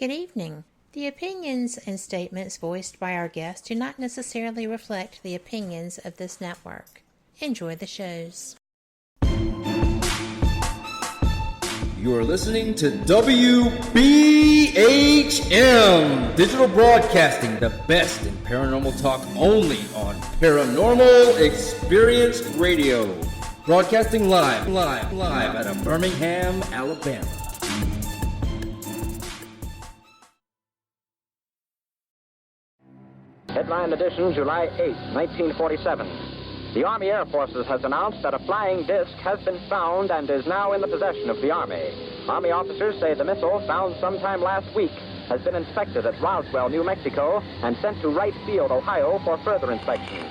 Good evening. The opinions and statements voiced by our guests do not necessarily reflect the opinions of this network. Enjoy the shows. You are listening to WBHM Digital Broadcasting, the best in paranormal talk only on Paranormal Experience Radio. Broadcasting live out of Birmingham, Alabama. Headline edition, July 8, 1947. The Army Air Forces has announced that a flying disc has been found and is now in the possession of the Army. Army officers say the missile, found sometime last week, has been inspected at Roswell, New Mexico, and sent to Wright Field, Ohio, for further inspection.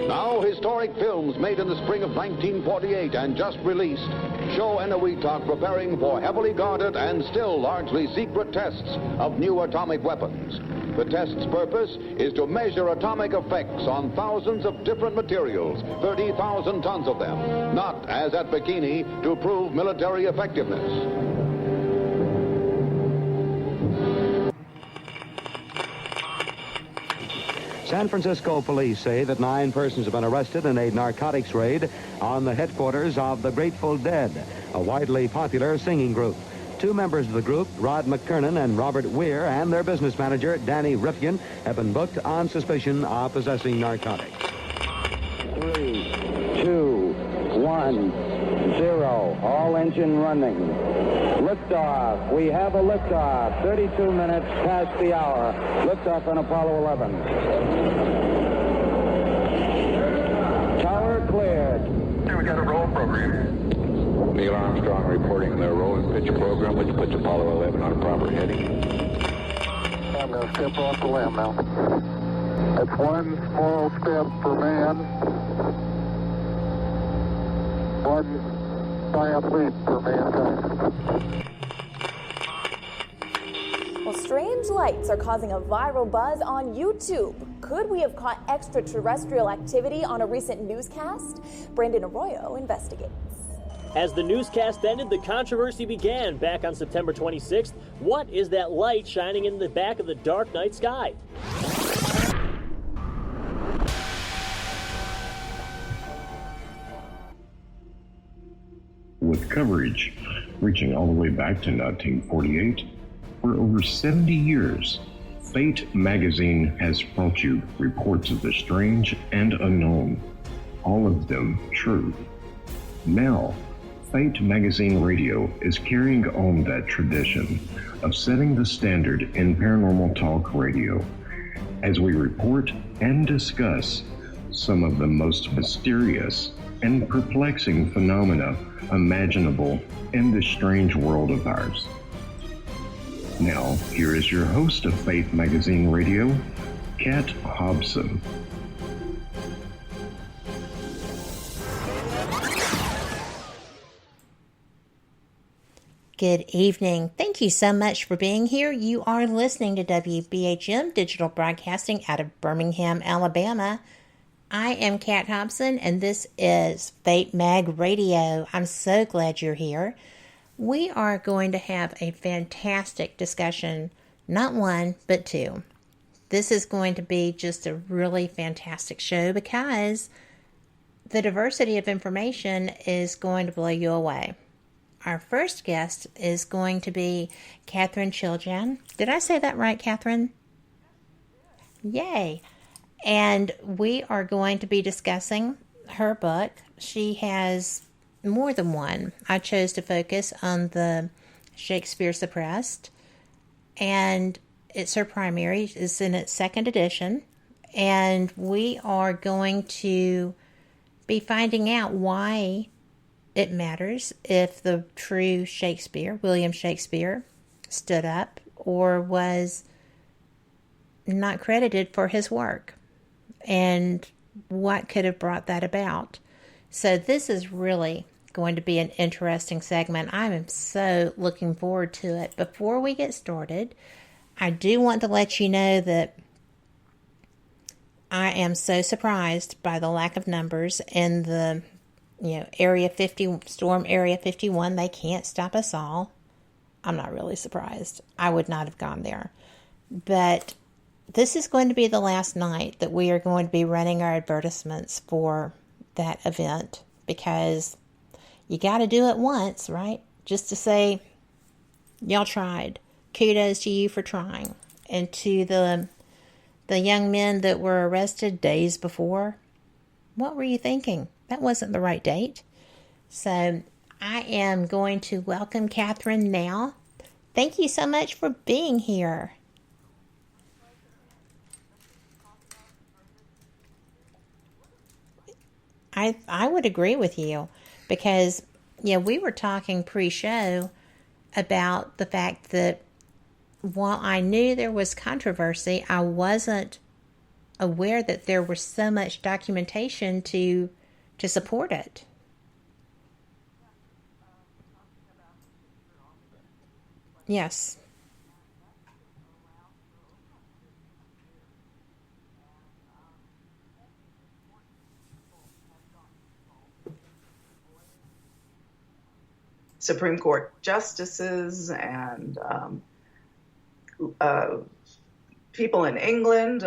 Now, historic films made in the spring of 1948 and just released show Eniwetok preparing for heavily guarded and still largely secret tests of new atomic weapons. The test's purpose is to measure atomic effects on thousands of different materials, 30,000 tons of them, not, as at Bikini, to prove military effectiveness. San Francisco police say that 9 persons have been arrested in a narcotics raid on the headquarters of the Grateful Dead, a widely popular singing group. 2 members of the group, Rod McKernan and Robert Weir, and their business manager, Danny Rifkin, have been booked on suspicion of possessing narcotics. 3, 2, 1, 0. All engine running. Liftoff. We have a liftoff. 32 minutes past the hour. Liftoff on Apollo 11. Tower cleared. Here we got a roll program. Neil Armstrong reporting their roll and pitch program, which puts Apollo 11 on a proper heading. I'm going to step off the limb now. That's one small step for man, one giant leap for mankind. Well, strange lights are causing a viral buzz on YouTube. Could we have caught extraterrestrial activity on a recent newscast? Brandon Arroyo investigates. As the newscast ended, the controversy began back on September 26th. What is that light shining in the back of the dark night sky? With coverage reaching all the way back to 1948, for over 70 years, Fate magazine has brought you reports of the strange and unknown, all of them true. Now, Fate Magazine Radio is carrying on that tradition of setting the standard in paranormal talk radio as we report and discuss some of the most mysterious and perplexing phenomena imaginable in this strange world of ours. Now, here is your host of Fate Magazine Radio, Kat Hobson. Good evening. Thank you so much for being here. You are listening to WBHM Digital Broadcasting out of Birmingham, Alabama. I am Kat Hobson, and this is Fate Mag Radio. I'm so glad you're here. We are going to have a fantastic discussion, not one, but 2. This is going to be just a really fantastic show because the diversity of information is going to blow you away. Our first guest is going to be Katherine Chiljan. Did I say that right, Katherine? Yay. And we are going to be discussing her book. She has more than one. I chose to focus on the Shakespeare Suppressed. And it's her primary. It's in its 2nd edition. And we are going to be finding out why it matters if the true Shakespeare, William Shakespeare, stood up or was not credited for his work, and what could have brought that about. So this is really going to be an interesting segment. I am so looking forward to it. Before we get started, I do want to let you know that I am so surprised by the lack of numbers in the Area 50, Storm Area 51. They can't stop us all. I'm not really surprised. I would not have gone there. But this is going to be the last night that we are going to be running our advertisements for that event, because you got to do it once, right? Just to say, y'all tried. Kudos to you for trying. And to the young men that were arrested days before, what were you thinking? That wasn't the right date. So I am going to welcome Katherine now. Thank you so much for being here. I would agree with you, because we were talking pre-show about the fact that while I knew there was controversy, I wasn't aware that there was so much documentation to support it. Yes. Supreme Court justices and people in England,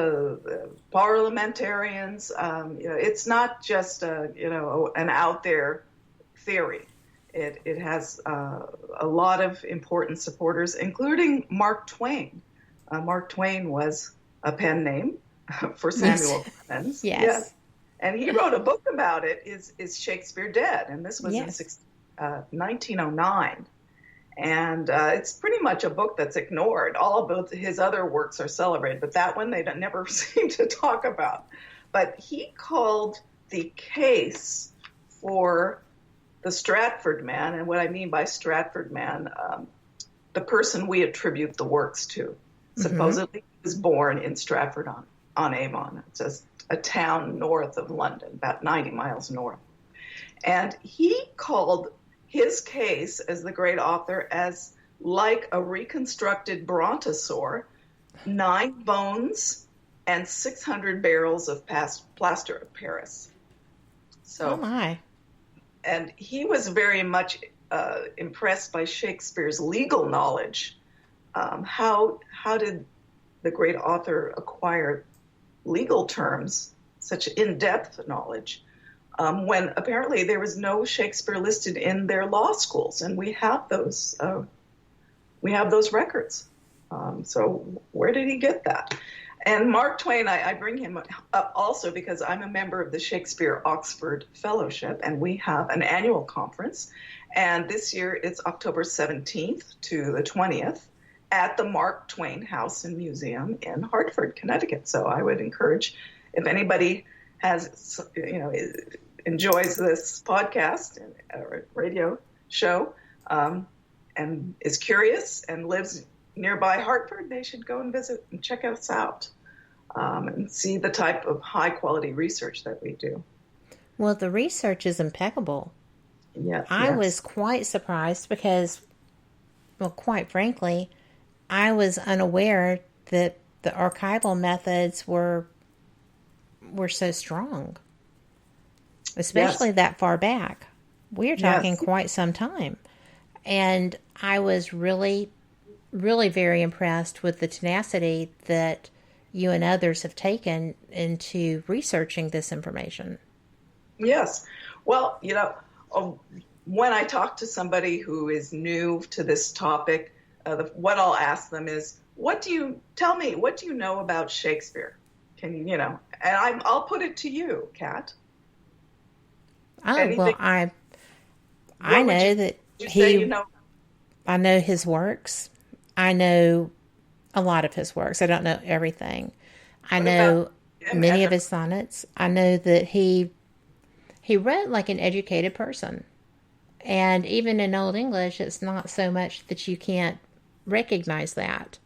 parliamentarians. It's not just an out there theory. It has a lot of important supporters, including Mark Twain. Mark Twain was a pen name for Samuel Clemens. Yes. And he wrote a book about it, Is Shakespeare Dead? And this was in 1909. And it's pretty much a book that's ignored. All of both his other works are celebrated, but that one they never seem to talk about. But he called the case for the Stratford man, and what I mean by Stratford man, the person we attribute the works to. Supposedly he was born in Stratford-on-Avon. It's just a town north of London, about 90 miles north. And he called his case as the great author as like a reconstructed brontosaur, 9 bones and 600 barrels of plaster of Paris. So, oh my. And he was very much impressed by Shakespeare's legal knowledge. How did the great author acquire legal terms, such in-depth knowledge, when apparently there was no Shakespeare listed in their law schools, and we have those records. So where did he get that? And Mark Twain, I bring him up also because I'm a member of the Shakespeare Oxford Fellowship, and we have an annual conference. And this year it's October 17th to the 20th at the Mark Twain House and Museum in Hartford, Connecticut. So I would encourage, if anybody has, enjoys this podcast or radio show and is curious and lives nearby Hartford, they should go and visit and check us out and see the type of high quality research that we do. Well, the research is impeccable. Yes, I was quite surprised because, well, quite frankly, I was unaware that the archival methods were so strong, especially that far back. We're talking quite some time. And I was really, really very impressed with the tenacity that you and others have taken into researching this information. Yes. Well, when I talk to somebody who is new to this topic, what I'll ask them is, what do you know about Shakespeare? Can you, and I'll put it to you, Kat. Well, I know that I know his works. I know a lot of his works. I don't know everything. I know many of his sonnets. I know that he wrote like an educated person. And even in Old English, it's not so much that you can't recognize that.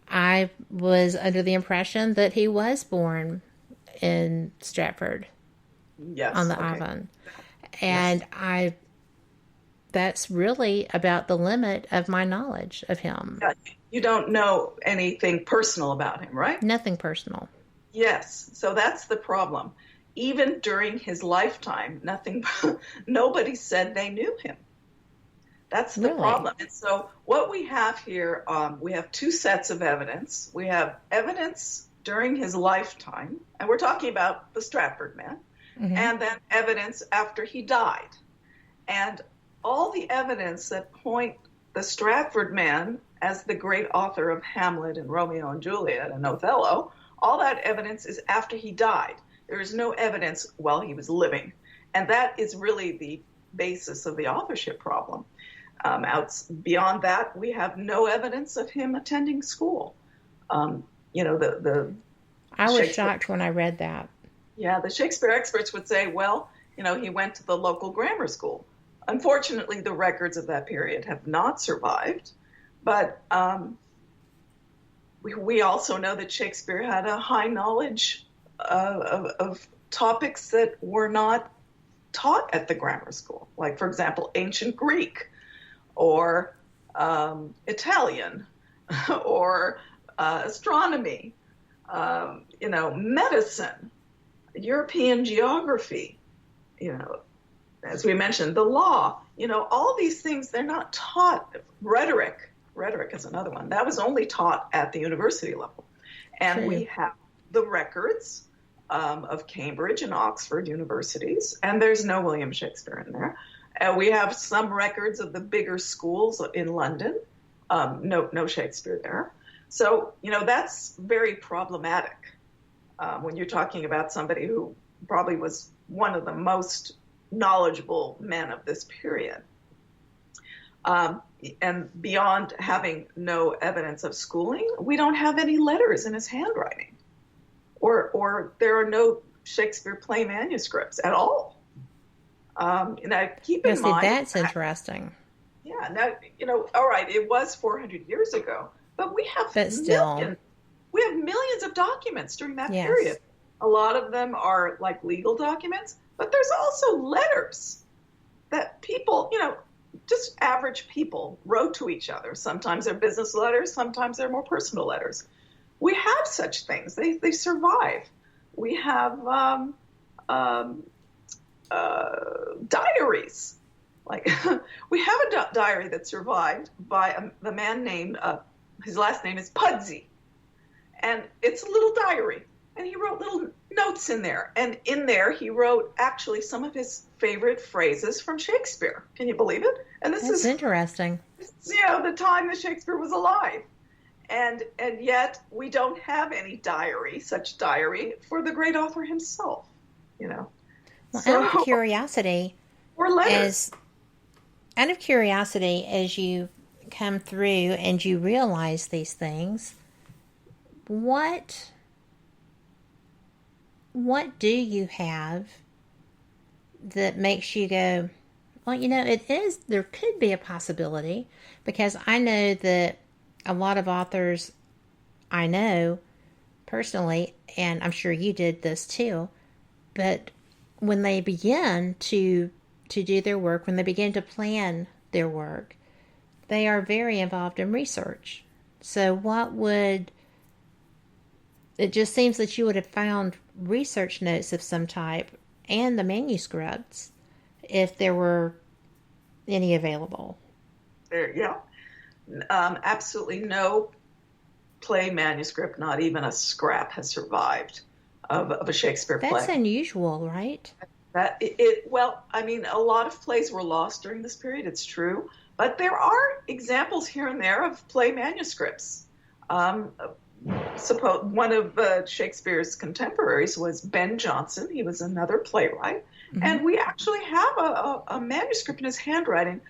I was under the impression that he was born in Stratford on the Avon. And that's really about the limit of my knowledge of him. You don't know anything personal about him, right? Nothing personal. Yes. So that's the problem. Even during his lifetime, nobody said they knew him. That's the problem. And so what we have here, we have two sets of evidence. We have evidence during his lifetime, and we're talking about the Stratford man, and then evidence after he died. And all the evidence that point the Stratford man as the great author of Hamlet and Romeo and Juliet and Othello, all that evidence is after he died. There is no evidence while he was living. And that is really the basis of the authorship problem. Beyond that, we have no evidence of him attending school. I was shocked when I read that. Yeah, the Shakespeare experts would say, well, he went to the local grammar school. Unfortunately, the records of that period have not survived. But we also know that Shakespeare had a high knowledge of topics that were not taught at the grammar school. Like, for example, ancient Greek, or Italian, or astronomy, medicine, European geography, as we mentioned, the law, all these things, they're not taught. Rhetoric is another one. That was only taught at the university level. And we have the records of Cambridge and Oxford universities, and there's no William Shakespeare in there. We have some records of the bigger schools in London. No Shakespeare there. So, that's very problematic when you're talking about somebody who probably was one of the most knowledgeable men of this period. And beyond having no evidence of schooling, we don't have any letters in his handwriting. Or there are no Shakespeare play manuscripts at all. Now, keep in mind, that's interesting. Yeah. Now, all right, it was 400 years ago, but we have millions of documents during that period. A lot of them are like legal documents, but there's also letters that people, just average people wrote to each other. Sometimes they're business letters, sometimes they're more personal letters. We have such things. They survive. We have diaries. Like we have a diary that survived by the man named, his last name is Pudsey. And it's a little diary. And he wrote little notes in there. And in there, he wrote actually some of his favorite phrases from Shakespeare. Can you believe it? And this is interesting. The time that Shakespeare was alive. And yet we don't have any such diary for the great author himself, Well, out of curiosity, or letters. Out of curiosity, as you come through and you realize these things, what do you have that makes you go, well, there could be a possibility, because I know that a lot of authors I know personally, and I'm sure you did this too, but when they begin to do their work, when they begin to plan their work, they are very involved in research. So it just seems that you would have found research notes of some type and the manuscripts if there were any available. Absolutely no play manuscript, not even a scrap, has survived of a Shakespeare play. That's unusual, right? A lot of plays were lost during this period, it's true, but there are examples here and there of play manuscripts. Suppose one of Shakespeare's contemporaries was Ben Jonson. He was another playwright, and we actually have a manuscript in his handwriting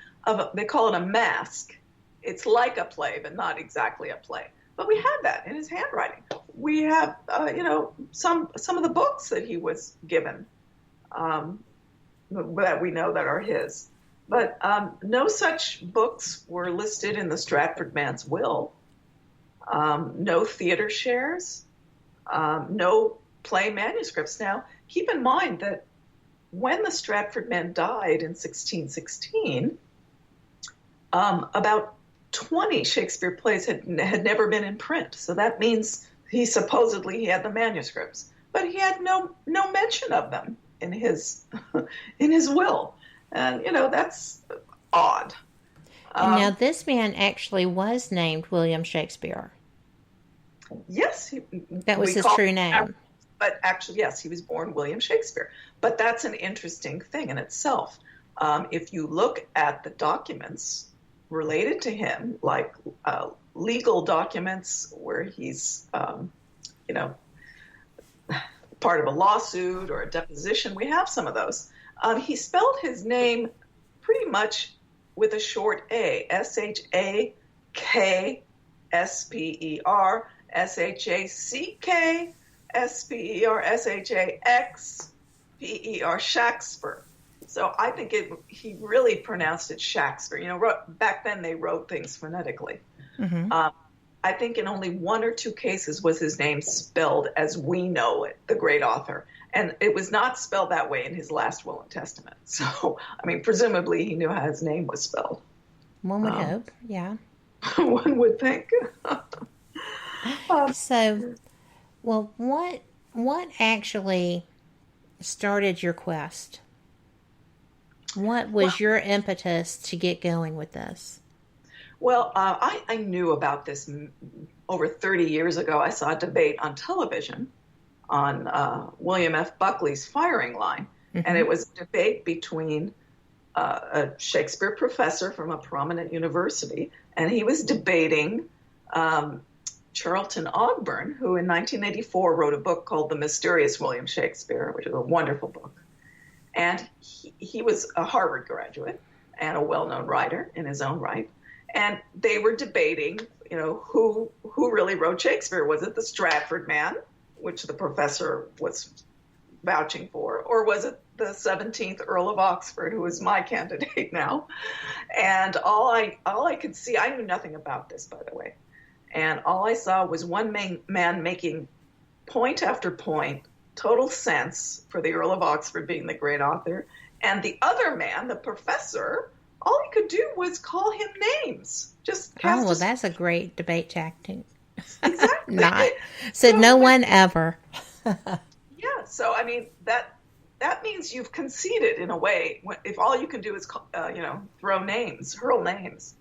they call it a masque. It's like a play, but not exactly a play. But we have that in his handwriting. We have, some of the books that he was given that we know that are his. But no such books were listed in the Stratford man's will. No theater shares, no play manuscripts. Now, keep in mind that when the Stratford man died in 1616, about 20 Shakespeare plays had never been in print. So that means he had the manuscripts, but he had no mention of them in his will. And, that's odd. Now, this man actually was named William Shakespeare. Yes. That was his true name. But actually, yes, he was born William Shakespeare. But that's an interesting thing in itself. If you look at the documents related to him, like legal documents where he's, part of a lawsuit or a deposition, we have some of those. He spelled his name pretty much with a short A, S-H-A-K-S-P-E-R, S-H-A-C-K-S-P-E-R, S-H-A-X-P-E-R, Shakespeare. So I think he really pronounced it Shakespeare. Back then they wrote things phonetically. Mm-hmm. I think in only one or two cases was his name spelled as we know it, the great author. And it was not spelled that way in his last will and testament. So, presumably he knew how his name was spelled. One would hope, yeah. One would think. What actually started your quest? What was your impetus to get going with this? Well, I knew about this over 30 years ago. I saw a debate on television on William F. Buckley's firing line. Mm-hmm. And it was a debate between a Shakespeare professor from a prominent university, and he was debating Charlton Ogburn, who in 1984 wrote a book called The Mysterious William Shakespeare, which is a wonderful book. And he was a Harvard graduate and a well-known writer in his own right. And they were debating, who really wrote Shakespeare. Was it the Stratford man, which the professor was vouching for, or was it the 17th Earl of Oxford, who is my candidate now? And all I could see, I knew nothing about this, by the way, and all I saw was one man making point after point total sense for the Earl of Oxford being the great author, and the other man, the professor, all he could do was call him names. That's a great debate tactic. Exactly. No one ever. Yeah. So, that means you've conceded in a way if all you can do is, hurl names.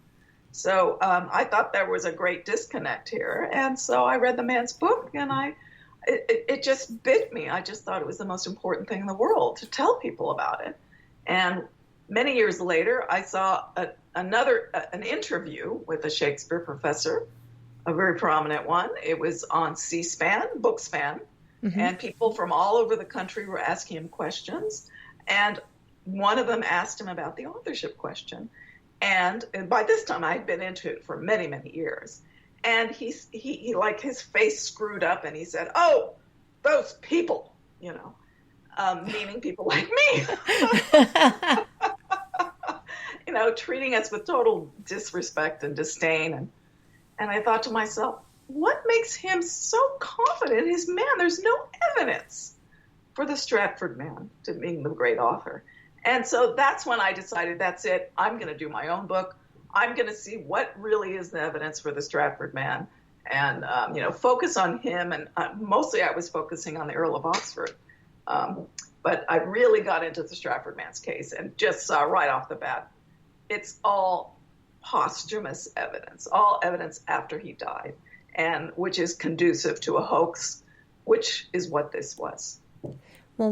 So I thought there was a great disconnect here. And so I read the man's book, and it just bit me. I just thought it was the most important thing in the world to tell people about it. And many years later, I saw an interview with a Shakespeare professor, a very prominent one. It was on C-SPAN, Bookspan, mm-hmm. and people from all over the country were asking him questions. And one of them asked him about the authorship question. And by this time, I had been into it for many, many years. And he like his face screwed up, and he said, "Oh, those people," meaning people like me. Treating us with total disrespect and disdain. And I thought to myself, what makes him so confident in his man? There's no evidence for the Stratford man to being the great author. And so that's when I decided, that's it. I'm going to do my own book. I'm going to see what really is the evidence for the Stratford man and, focus on him. And mostly I was focusing on the Earl of Oxford. But I really got into the Stratford man's case and just saw right off the bat, it's all posthumous evidence, all evidence after he died, and which is conducive to a hoax, which is what this was. Well,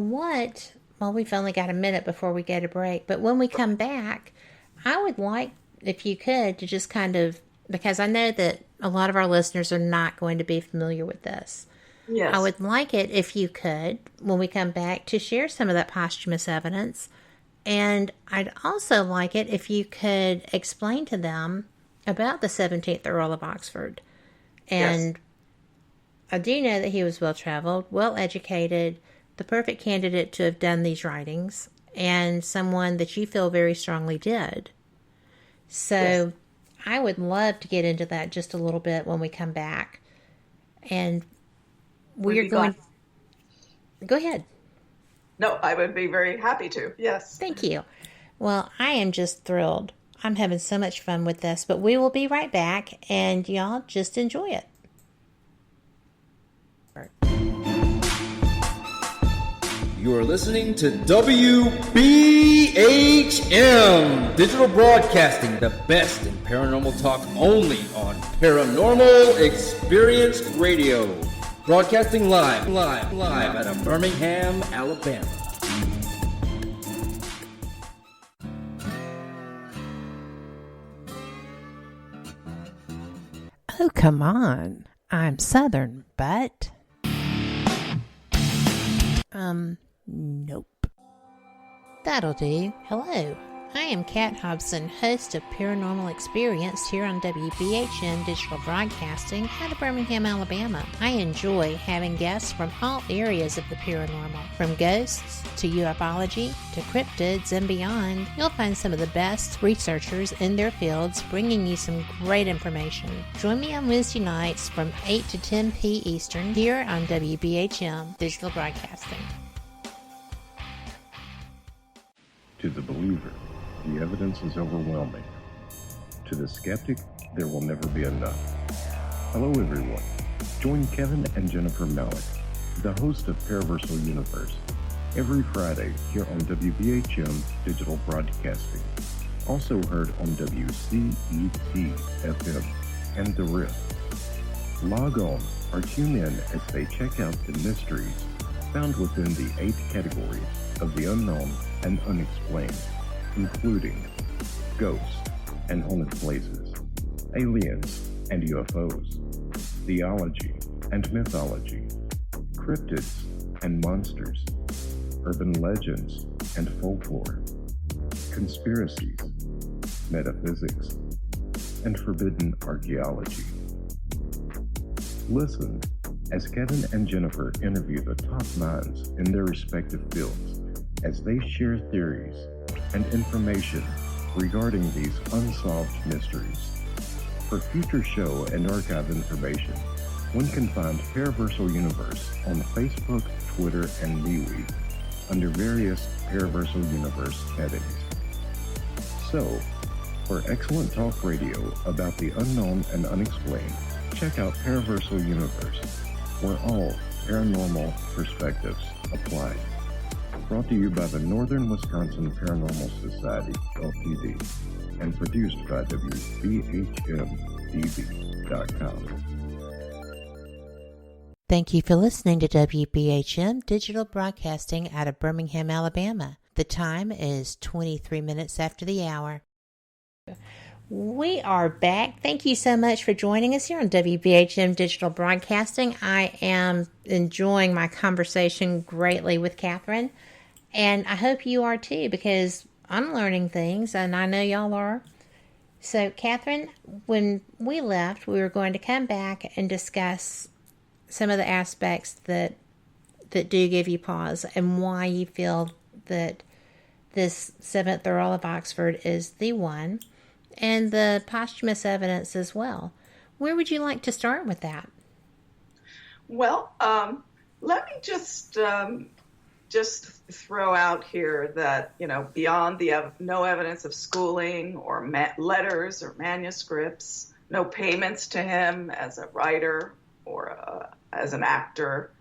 we've only got a minute before we get a break, but when we come back, I would like, if you could, to just kind of, because I know that a lot of our listeners are not going to be familiar with this. Yes. I would like it, if you could, when we come back, to share some of that posthumous evidence. And I'd also like it if you could explain to them about the 17th Earl of Oxford. And yes. I do know that he was well-traveled, well-educated, the perfect candidate to have done these writings, and someone that you feel very strongly did. So yes. I would love to get into that just a little bit when we come back. And we're going... Go ahead. No, I would be very happy to. Yes. Thank you. Well, I am just thrilled. I'm having so much fun with this, but we will be right back, and y'all just enjoy it. You are listening to WBHM Digital Broadcasting, the best in paranormal talk only on Paranormal Experience Radio. Broadcasting live out of Birmingham, Alabama. Oh, come on. I'm Southern, but... nope. That'll do. Hello. I am Kat Hobson, host of Paranormal Experience here on WBHM Digital Broadcasting out of Birmingham, Alabama. I enjoy having guests from all areas of the paranormal, from ghosts to ufology to cryptids and beyond. You'll find some of the best researchers in their fields bringing you some great information. Join me on Wednesday nights from 8 to 10 p. Eastern here on WBHM Digital Broadcasting. To the believer, the evidence is overwhelming. To the skeptic, there will never be enough. Hello everyone. Join Kevin and Jennifer Malik, the host of Paraversal Universe, every Friday here on WBHM Digital Broadcasting. Also heard on WCET-FM and The Rift. Log on or tune in as they check out the mysteries found within the 8 categories of the unknown and unexplained, including ghosts and haunted places, aliens and UFOs, theology and mythology, cryptids and monsters, urban legends and folklore, conspiracies, metaphysics, and forbidden archaeology. Listen as Kevin and Jennifer interview the top minds in their respective fields as they share theories and information regarding these unsolved mysteries. For future show and archive information, one can find Paraversal Universe on Facebook, Twitter, and MeWe under various Paraversal Universe headings. So, for excellent talk radio about the unknown and unexplained, check out Paraversal Universe, where all paranormal perspectives apply. Brought to you by the Northern Wisconsin Paranormal Society, Ltd., and produced by WBHM-DB.com. Thank you for listening to WBHM Digital Broadcasting out of Birmingham, Alabama. The time is 23 minutes after the hour. We are back. Thank you so much for joining us here on WBHM Digital Broadcasting. I am enjoying my conversation greatly with Katherine, and I hope you are too, because I'm learning things, and I know y'all are. So, Katherine, when we left, we were going to come back and discuss some of the aspects that do give you pause and why you feel that this 7th Earl of Oxford is the one, and the posthumous evidence as well. Where would you like to start with that? Well, let me just throw out here that, beyond the no evidence of schooling or letters or manuscripts, no payments to him as a writer or as an actor.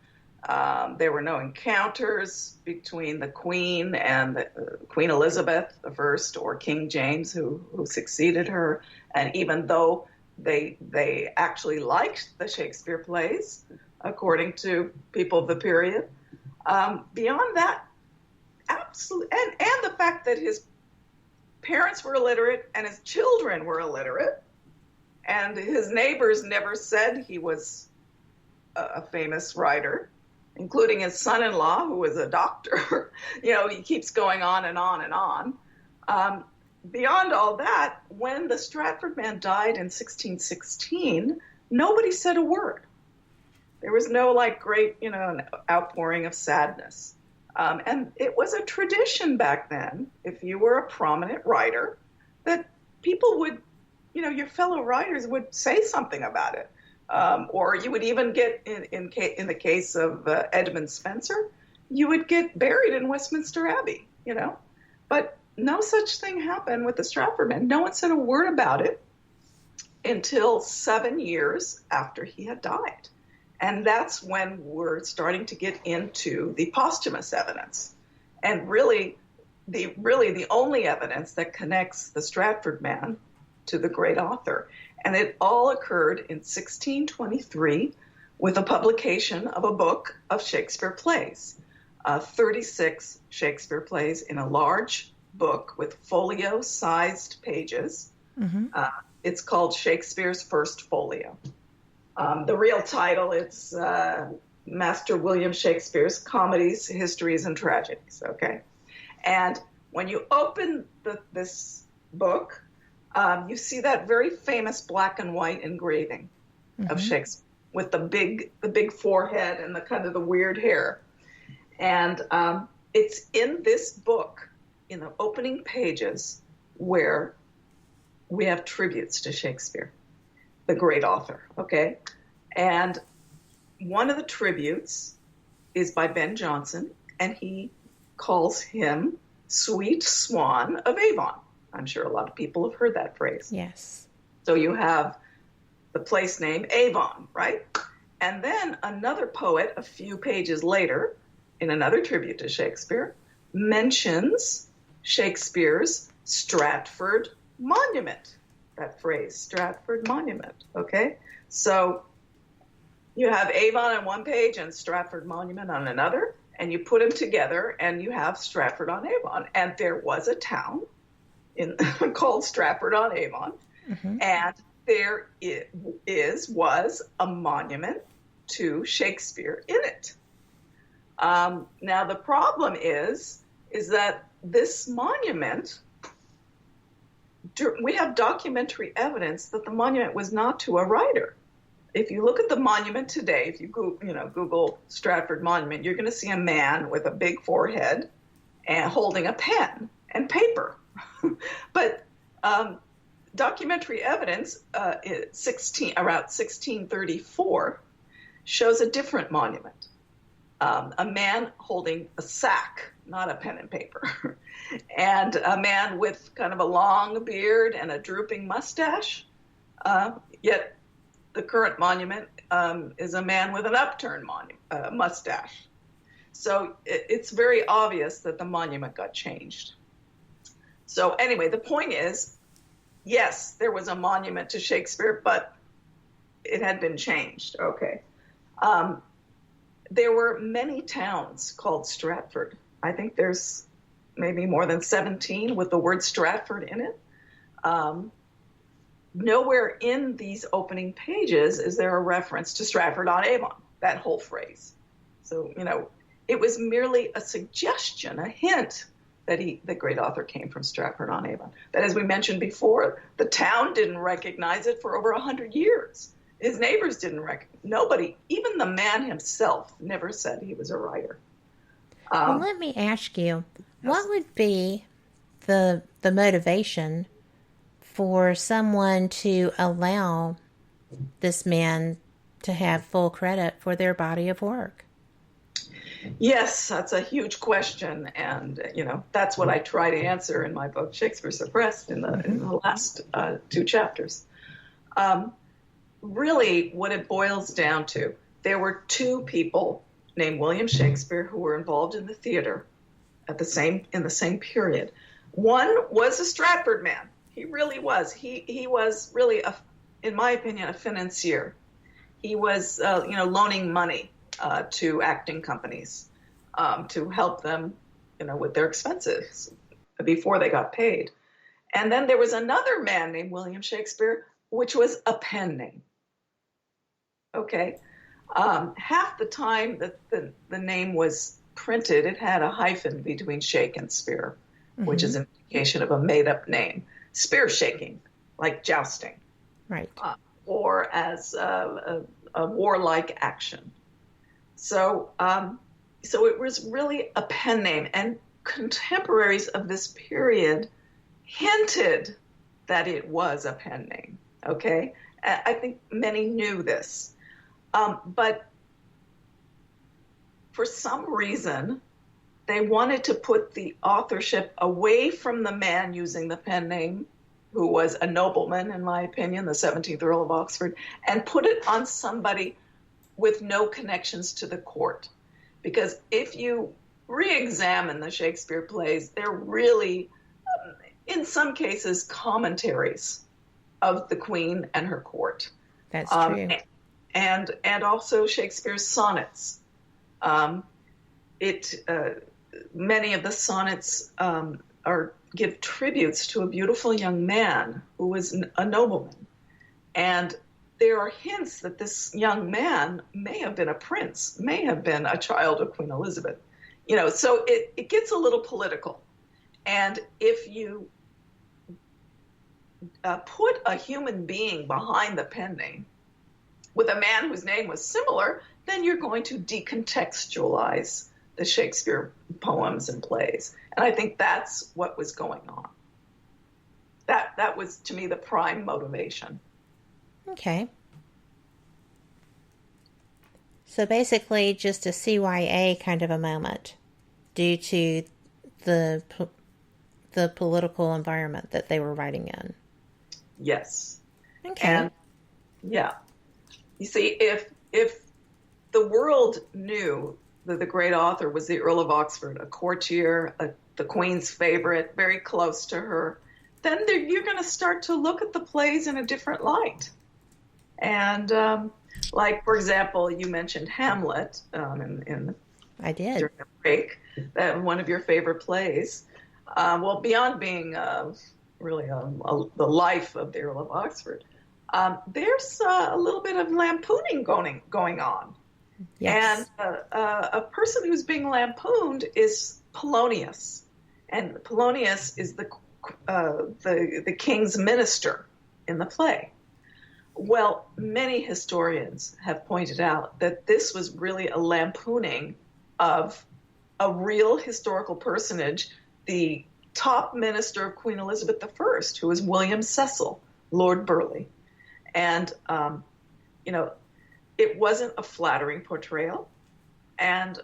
There were no encounters between the Queen and Queen Elizabeth I or King James, who succeeded her. And even though they actually liked the Shakespeare plays, according to people of the period, beyond that, absolutely, and the fact that his parents were illiterate and his children were illiterate, and his neighbors never said he was a famous writer, including his son-in-law, who was a doctor. He keeps going on and on and on. Beyond all that, when the Stratford man died in 1616, nobody said a word. There was no great, an outpouring of sadness. And it was a tradition back then, if you were a prominent writer, that people would, your fellow writers would say something about it. Or you would even get, in the case of Edmund Spenser, you would get buried in Westminster Abbey, But no such thing happened with the Stratford man. No one said a word about it until 7 years after he had died. And that's when we're starting to get into the posthumous evidence. And really the only evidence that connects the Stratford man to the great author. And it all occurred in 1623 with a publication of a book of Shakespeare plays, 36 Shakespeare plays in a large book with folio-sized pages. Mm-hmm. It's called Shakespeare's First Folio. The real title is Master William Shakespeare's Comedies, Histories, and Tragedies, okay? And when you open this book, you see that very famous black and white engraving of Shakespeare with the big forehead and the kind of the weird hair. And it's in this book, in the opening pages, where we have tributes to Shakespeare, the great author, okay? And one of the tributes is by Ben Jonson, and he calls him Sweet Swan of Avon. I'm sure a lot of people have heard that phrase. Yes. So you have the place name Avon, right? And then another poet a few pages later, in another tribute to Shakespeare, mentions Shakespeare's Stratford Monument. That phrase, Stratford Monument, okay? So you have Avon on one page and Stratford Monument on another, and you put them together and you have Stratford-on-Avon. And there was a town called Stratford-on-Avon, and there was a monument to Shakespeare in it. Now the problem is that this monument, we have documentary evidence that the monument was not to a writer. If you look at the monument today, if you Google Stratford Monument, you're going to see a man with a big forehead and holding a pen and paper. But documentary evidence around 1634 shows a different monument. A man holding a sack, not a pen and paper, and a man with kind of a long beard and a drooping mustache. Yet the current monument is a man with an upturned mustache. So it's very obvious that the monument got changed. So anyway, the point is, yes, there was a monument to Shakespeare, but it had been changed. Okay. There were many towns called Stratford. I think there's maybe more than 17 with the word Stratford in it. Nowhere in these opening pages is there a reference to Stratford-on-Avon, that whole phrase. So, it was merely a suggestion, a hint that the great author came from Stratford-on-Avon. But as we mentioned before, the town didn't recognize it for over 100 years. His neighbors didn't recognize. Nobody, even the man himself, never said he was a writer. Well, let me ask you, what would be the motivation for someone to allow this man to have full credit for their body of work? Yes, that's a huge question, and that's what I try to answer in my book, Shakespeare Suppressed, in the last 2 chapters. Really, what it boils down to, there were 2 people named William Shakespeare who were involved in the theater in the same period. One was a Stratford man. He really was. He was really, in my opinion, a financier. He was, loaning money to acting companies to help them, with their expenses before they got paid. And then there was another man named William Shakespeare, which was a pen name. Okay. Half the time that the name was printed, it had a hyphen between Shake and Spear, which is an indication of a made-up name. Spear shaking, like jousting. Right. Or as a warlike action. So it was really a pen name, and contemporaries of this period hinted that it was a pen name, okay? I think many knew this. But for some reason, they wanted to put the authorship away from the man using the pen name, who was a nobleman, in my opinion, the 17th Earl of Oxford, and put it on somebody with no connections to the court. Because if you re-examine the Shakespeare plays, they're really, in some cases, commentaries of the Queen and her court. That's true. And also Shakespeare's sonnets. Many of the sonnets give tributes to a beautiful young man who was a nobleman. And there are hints that this young man may have been a prince, may have been a child of Queen Elizabeth. So it gets a little political. And if you put a human being behind the pen with a man whose name was similar, then you're going to decontextualize the Shakespeare poems and plays. And I think that's what was going on. That was, to me, the prime motivation. Okay. So basically just a CYA kind of a moment due to the political environment that they were writing in. Yes. Okay. And yeah. You see, if the world knew that the great author was the Earl of Oxford, a courtier, the Queen's favorite, very close to her, then you're going to start to look at the plays in a different light. And like, for example, you mentioned Hamlet I did. During the break, that one of your favorite plays. Well, beyond being really the life of the Earl of Oxford, there's a little bit of lampooning going on. Yes. And a person who's being lampooned is Polonius. And Polonius is the king's minister in the play. Well, many historians have pointed out that this was really a lampooning of a real historical personage, the top minister of Queen Elizabeth I, who was William Cecil, Lord Burleigh. And, it wasn't a flattering portrayal. And,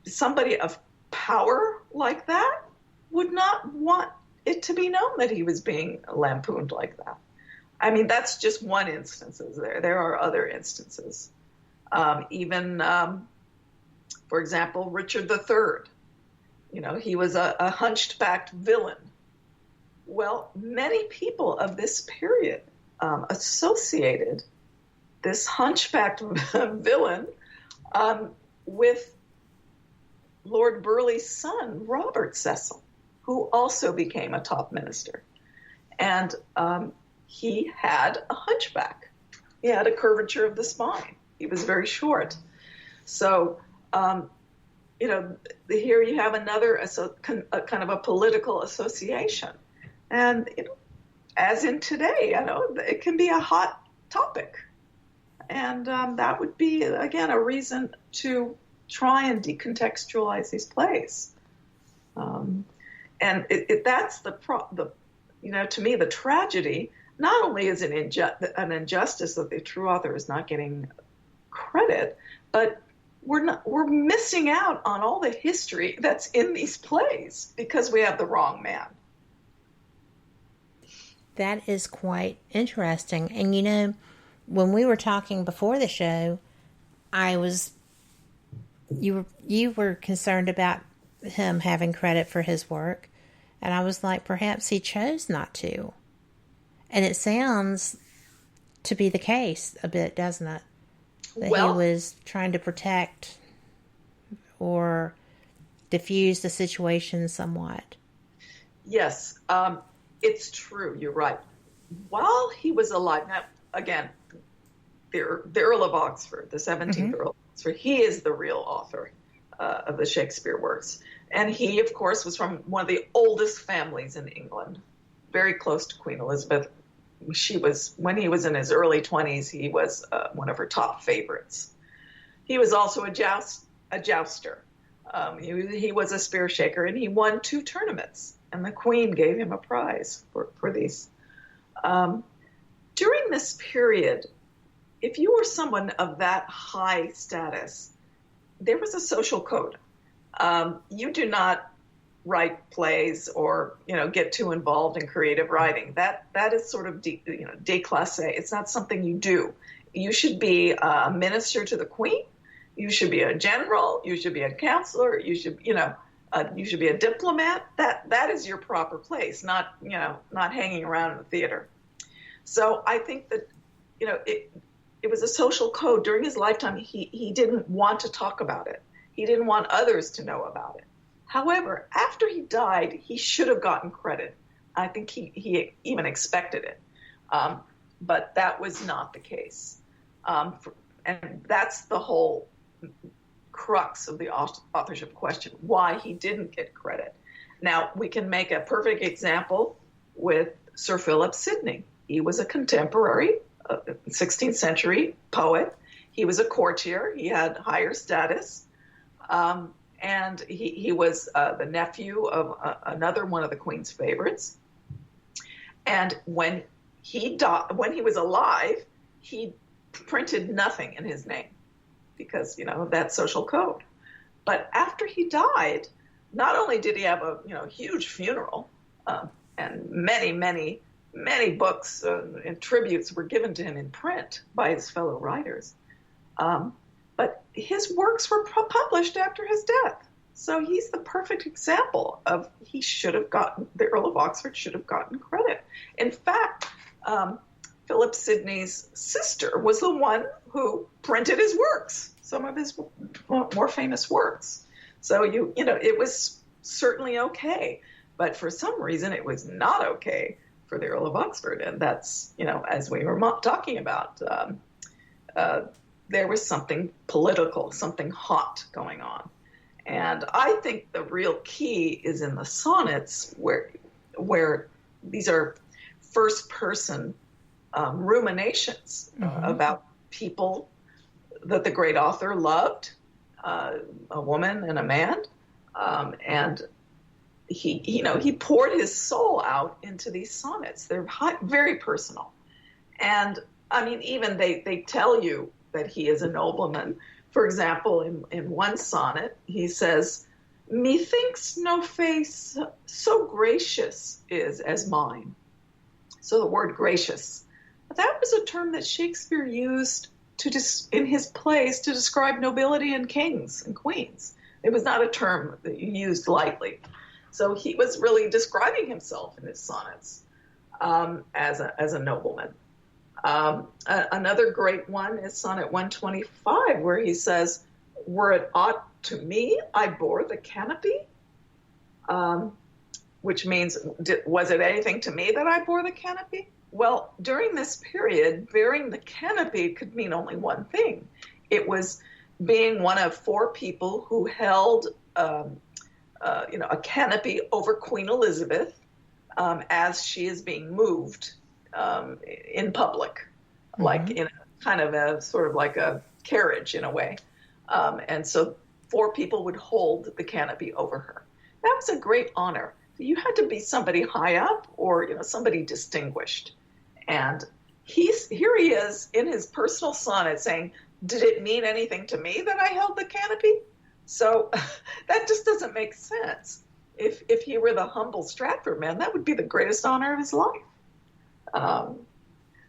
somebody of power like that would not want it to be known that he was being lampooned like that. I mean, that's just one instance. There are other instances. For example, Richard III. He was a hunchbacked villain. Well, many people of this period associated this hunchbacked villain with Lord Burleigh's son, Robert Cecil, who also became a top minister. And he had a hunchback. He had a curvature of the spine. He was very short. So, here you have another kind of a political association. And, as in today, it can be a hot topic. And that would be, again, a reason to try and decontextualize these plays. And that's to me, the tragedy. Not only is it an injustice that the true author is not getting credit, but we're missing out on all the history that's in these plays because we have the wrong man. That is quite interesting. And when we were talking before the show, you were concerned about him having credit for his work, and I was like, perhaps he chose not to. And it sounds to be the case a bit, doesn't it? That he was trying to protect or diffuse the situation somewhat. Yes, it's true. You're right. While he was alive, now, again, the Earl of Oxford, the 17th Earl of Oxford, he is the real author of the Shakespeare works. And he, of course, was from one of the oldest families in England, very close to Queen Elizabeth. When he was in his early 20s, he was one of her top favorites. He was also a jouster. He was a spear shaker, and he won 2 tournaments, and the Queen gave him a prize for these. During this period, if you were someone of that high status, there was a social code. You do not write plays or get too involved in creative writing. That is sort of déclassé. It's not something you do. You should be a minister to the Queen. You should be a general. You should be a counselor. You should, you should be a diplomat. That is your proper place, not hanging around in the theater. So I think that, it was a social code. During his lifetime, he didn't want to talk about it. He didn't want others to know about it. However, after he died, he should have gotten credit. I think he even expected it. But that was not the case. And that's the whole crux of the authorship question, why he didn't get credit. Now, we can make a perfect example with Sir Philip Sidney. He was a contemporary 16th century poet. He was a courtier. He had higher status. And he was the nephew of another one of the Queen's favorites. And when he was alive, he printed nothing in his name because, that's social code. But after he died, not only did he have a huge funeral and many books and tributes were given to him in print by his fellow writers, but his works were published after his death. So he's the perfect example of the Earl of Oxford should have gotten credit. In fact, Philip Sidney's sister was the one who printed his works, some of his more famous works. So it was certainly okay, but for some reason it was not okay for the Earl of Oxford, and that's as we were talking about, there was something political, something hot going on, and I think the real key is in the sonnets where these are first-person ruminations about people that the great author loved, a woman and a man, and he poured his soul out into these sonnets. They're very personal, and I mean, even they tell you that he is a nobleman. For example, in one sonnet, he says, "Methinks no face so gracious is as mine." So the word gracious, that was a term that Shakespeare used in his plays to describe nobility and kings and queens. It was not a term that you used lightly. So he was really describing himself in his sonnets as a nobleman. Another great one is Sonnet 125, where he says, "Were it aught to me, I bore the canopy," which means, was it anything to me that I bore the canopy? Well, during this period, bearing the canopy could mean only one thing. It was being one of 4 people who held a canopy over Queen Elizabeth as she is being moved in public, like in a kind of a sort of like a carriage in a way. And so 4 people would hold the canopy over her. That was a great honor. You had to be somebody high up or somebody distinguished. And here he is in his personal sonnet saying, "Did it mean anything to me that I held the canopy?" So that just doesn't make sense. If he were the humble Stratford man, that would be the greatest honor of his life.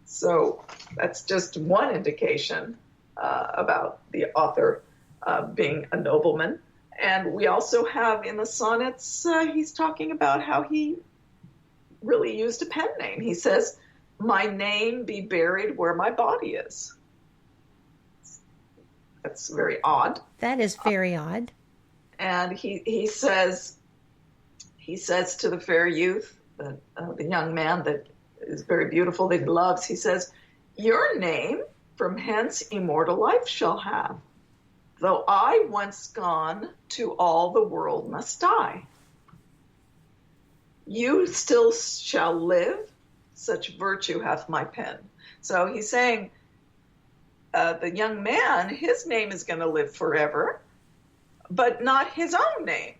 So that's just one indication about the author being a nobleman. And we also have in the sonnets, he's talking about how he really used a pen name. He says, "My name be buried where my body is." That's very odd. That is very odd. And he says to the fair youth, the young man that is very beautiful, that he loves, he says, "Your name from hence immortal life shall have. Though I once gone, to all the world must die. You still shall live, such virtue hath my pen." So he's saying the young man, his name is going to live forever, but not his own name.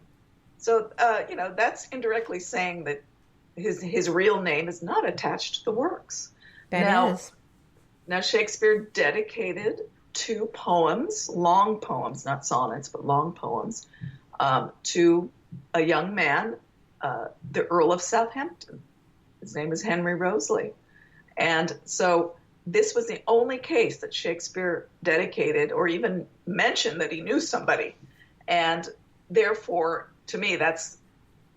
So, that's indirectly saying that his real name is not attached to the works. Now, Shakespeare dedicated 2 poems, long poems, not sonnets, but long poems, to a young man, the Earl of Southampton. His name is Henry Wriothesley. And so this was the only case that Shakespeare dedicated or even mentioned that he knew somebody. And therefore, to me, that's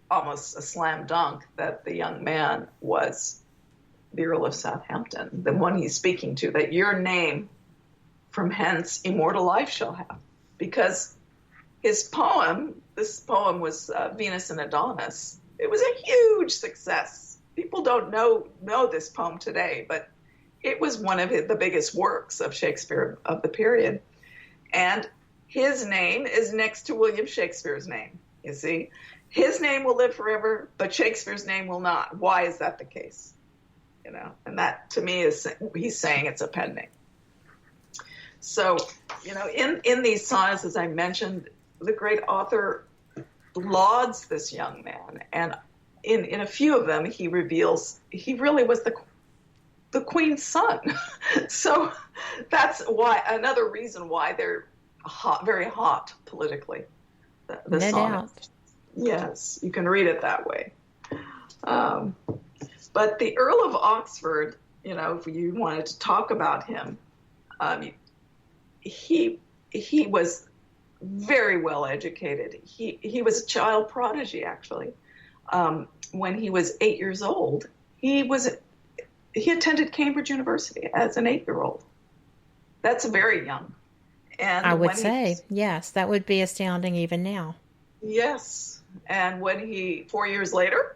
almost a slam dunk that the young man was the Earl of Southampton, the one he's speaking to, that your name from hence immortal life shall have. Because his poem, this poem was Venus and Adonis, it was a huge success. People don't know this poem today, but it was one of the biggest works of Shakespeare of the period. And his name is next to William Shakespeare's name, you see. His name will live forever, but Shakespeare's name will not. Why is that the case? You know, and that to me is, he's saying it's a pen name. So, you know, in these sonnets, as I mentioned, the great author lauds this young man. And in a few of them, he reveals he really was the queen's son. So that's why, another reason why they're hot, very hot politically. The no sonnets. doubt. Yes, you can read it that way. But the Earl of Oxford, you know, if you wanted to talk about him, he was very well educated. He was a child prodigy, actually. When he was 8 years old, he attended Cambridge University as an 8-year-old. That's very young. And I would say, yes, that would be astounding even now. Yes. And when 4 years later,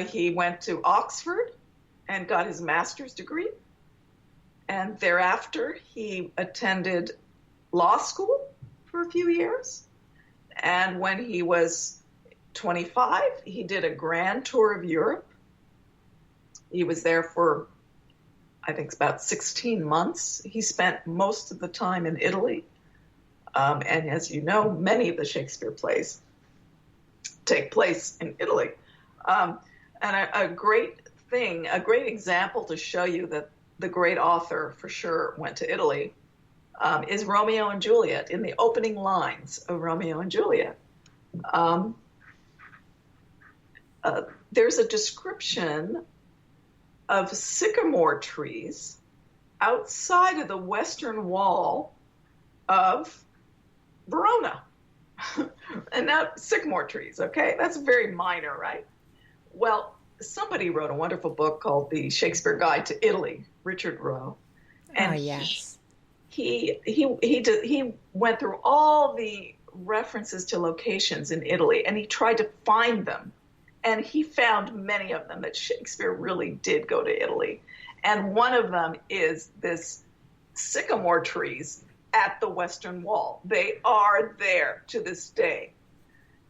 he went to Oxford and got his master's degree. And thereafter, he attended law school for a few years. And when he was 25, he did a grand tour of Europe. He was there for, I think, about 16 months. He spent most of the time in Italy. And as you know, many of the Shakespeare plays take place in Italy. And a great example to show you that the great author for sure went to Italy is Romeo and Juliet. In the opening lines of Romeo and Juliet, there's a description of sycamore trees outside of the western wall of Verona. And now sycamore trees, okay? That's very minor, right? Well, somebody wrote a wonderful book called The Shakespeare Guide to Italy, Richard Rowe. And yes. He went through all the references to locations in Italy, and he tried to find them. And he found many of them that Shakespeare really did go to Italy. And one of them is this sycamore trees at the Western Wall. They are there to this day.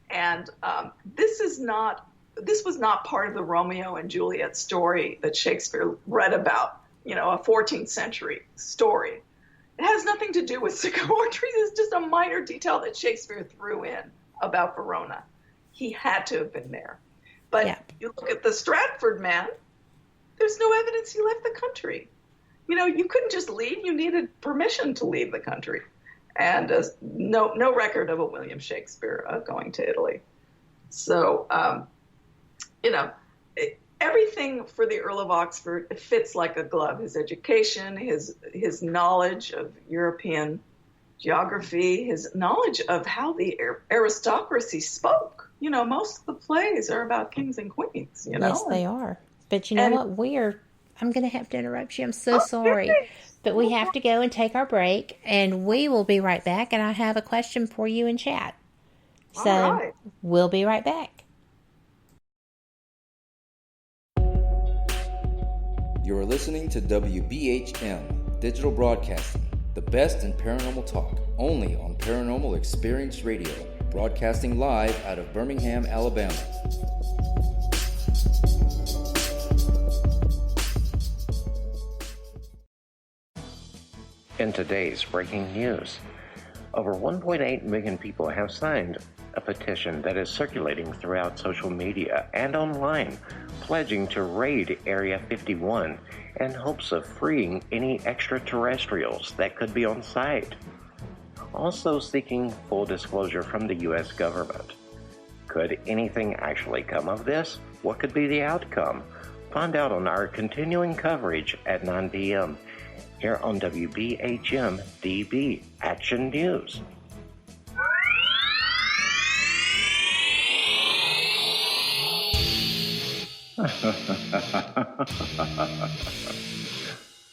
And this was not part of the Romeo and Juliet story that Shakespeare read about, you know, a 14th century story. It has nothing to do with sycamore trees. It's just a minor detail that Shakespeare threw in about Verona. He had to have been there. But you look at the Stratford man, there's no evidence he left the country. You know, you couldn't just leave. You needed permission to leave the country. And no record of a William Shakespeare going to Italy. So, you know, everything for the Earl of Oxford, it fits like a glove. His education, his knowledge of European geography, his knowledge of how the aristocracy spoke. You know, most of the plays are about kings and queens, you know. Yes, they are. But you know what? I'm going to have to interrupt you. I'm so sorry. But we have to go and take our break, and we will be right back. And I have a question for you in chat. So we'll be right back. You're listening to WBHM Digital Broadcasting, the best in paranormal talk, only on Paranormal Experience Radio, broadcasting live out of Birmingham, Alabama. In today's breaking news, over 1.8 million people have signed a petition that is circulating throughout social media and online, pledging to raid Area 51 in hopes of freeing any extraterrestrials that could be on site. Also seeking full disclosure from the U.S. government. Could anything actually come of this? What could be the outcome? Find out on our continuing coverage at 9 p.m. here on WBHM-DB Action News.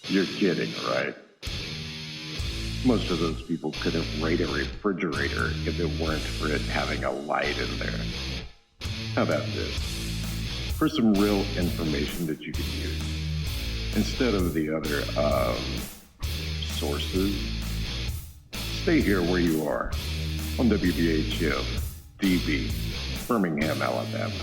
You're kidding, right? Most of those people couldn't rate a refrigerator if it weren't for it having a light in there. How about this? For some real information that you could use, instead of the other, sources, stay here where you are, on WBHM-DB, Birmingham, Alabama.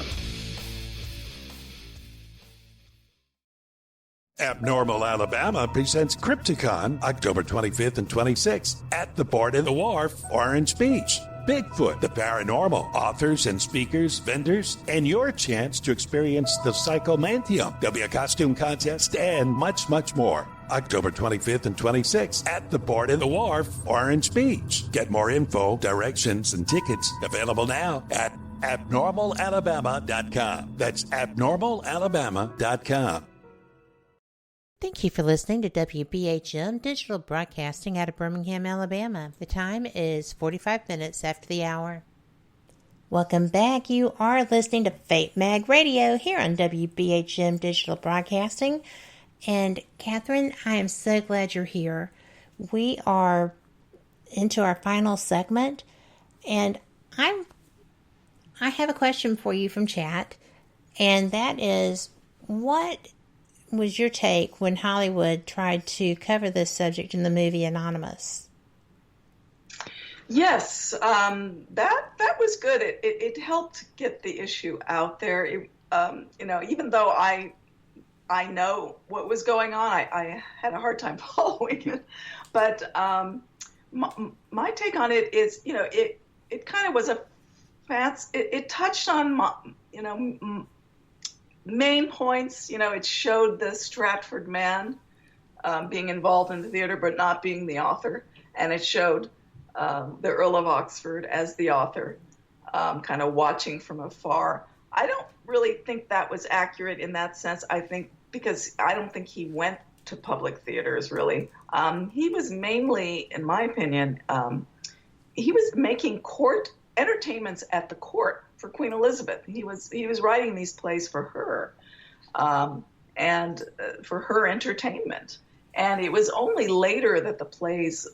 Abnormal Alabama presents Crypticon October 25th and 26th at the Board in the Wharf, Orange Beach. Bigfoot, the paranormal, authors and speakers, vendors, and your chance to experience the Psychomantheum. There'll be a costume contest and much, much more. October 25th and 26th at the Board in the Wharf, Orange Beach. Get more info, directions, and tickets available now at abnormalalabama.com. That's abnormalalabama.com. Thank you for listening to WBHM Digital Broadcasting out of Birmingham, Alabama. The time is 45 minutes after the hour. Welcome back. You are listening to Fate Mag Radio here on WBHM Digital Broadcasting. And Katherine, I am so glad you're here. We are into our final segment, and I have a question for you from chat, and that is, what was your take when Hollywood tried to cover this subject in the movie Anonymous? Yes, that was good. It helped get the issue out there. Even though I know what was going on, I had a hard time following it. But my take on it is, it kind of was a fancy. It touched on main points. It showed the Stratford man being involved in the theater but not being the author, and it showed the Earl of Oxford as the author, kind of watching from afar. I don't really think that was accurate in that sense. Because I don't think he went to public theaters, really. He was mainly, in my opinion, he was making court entertainments at the court for Queen Elizabeth. He was writing these plays for her, and for her entertainment. And it was only later that the plays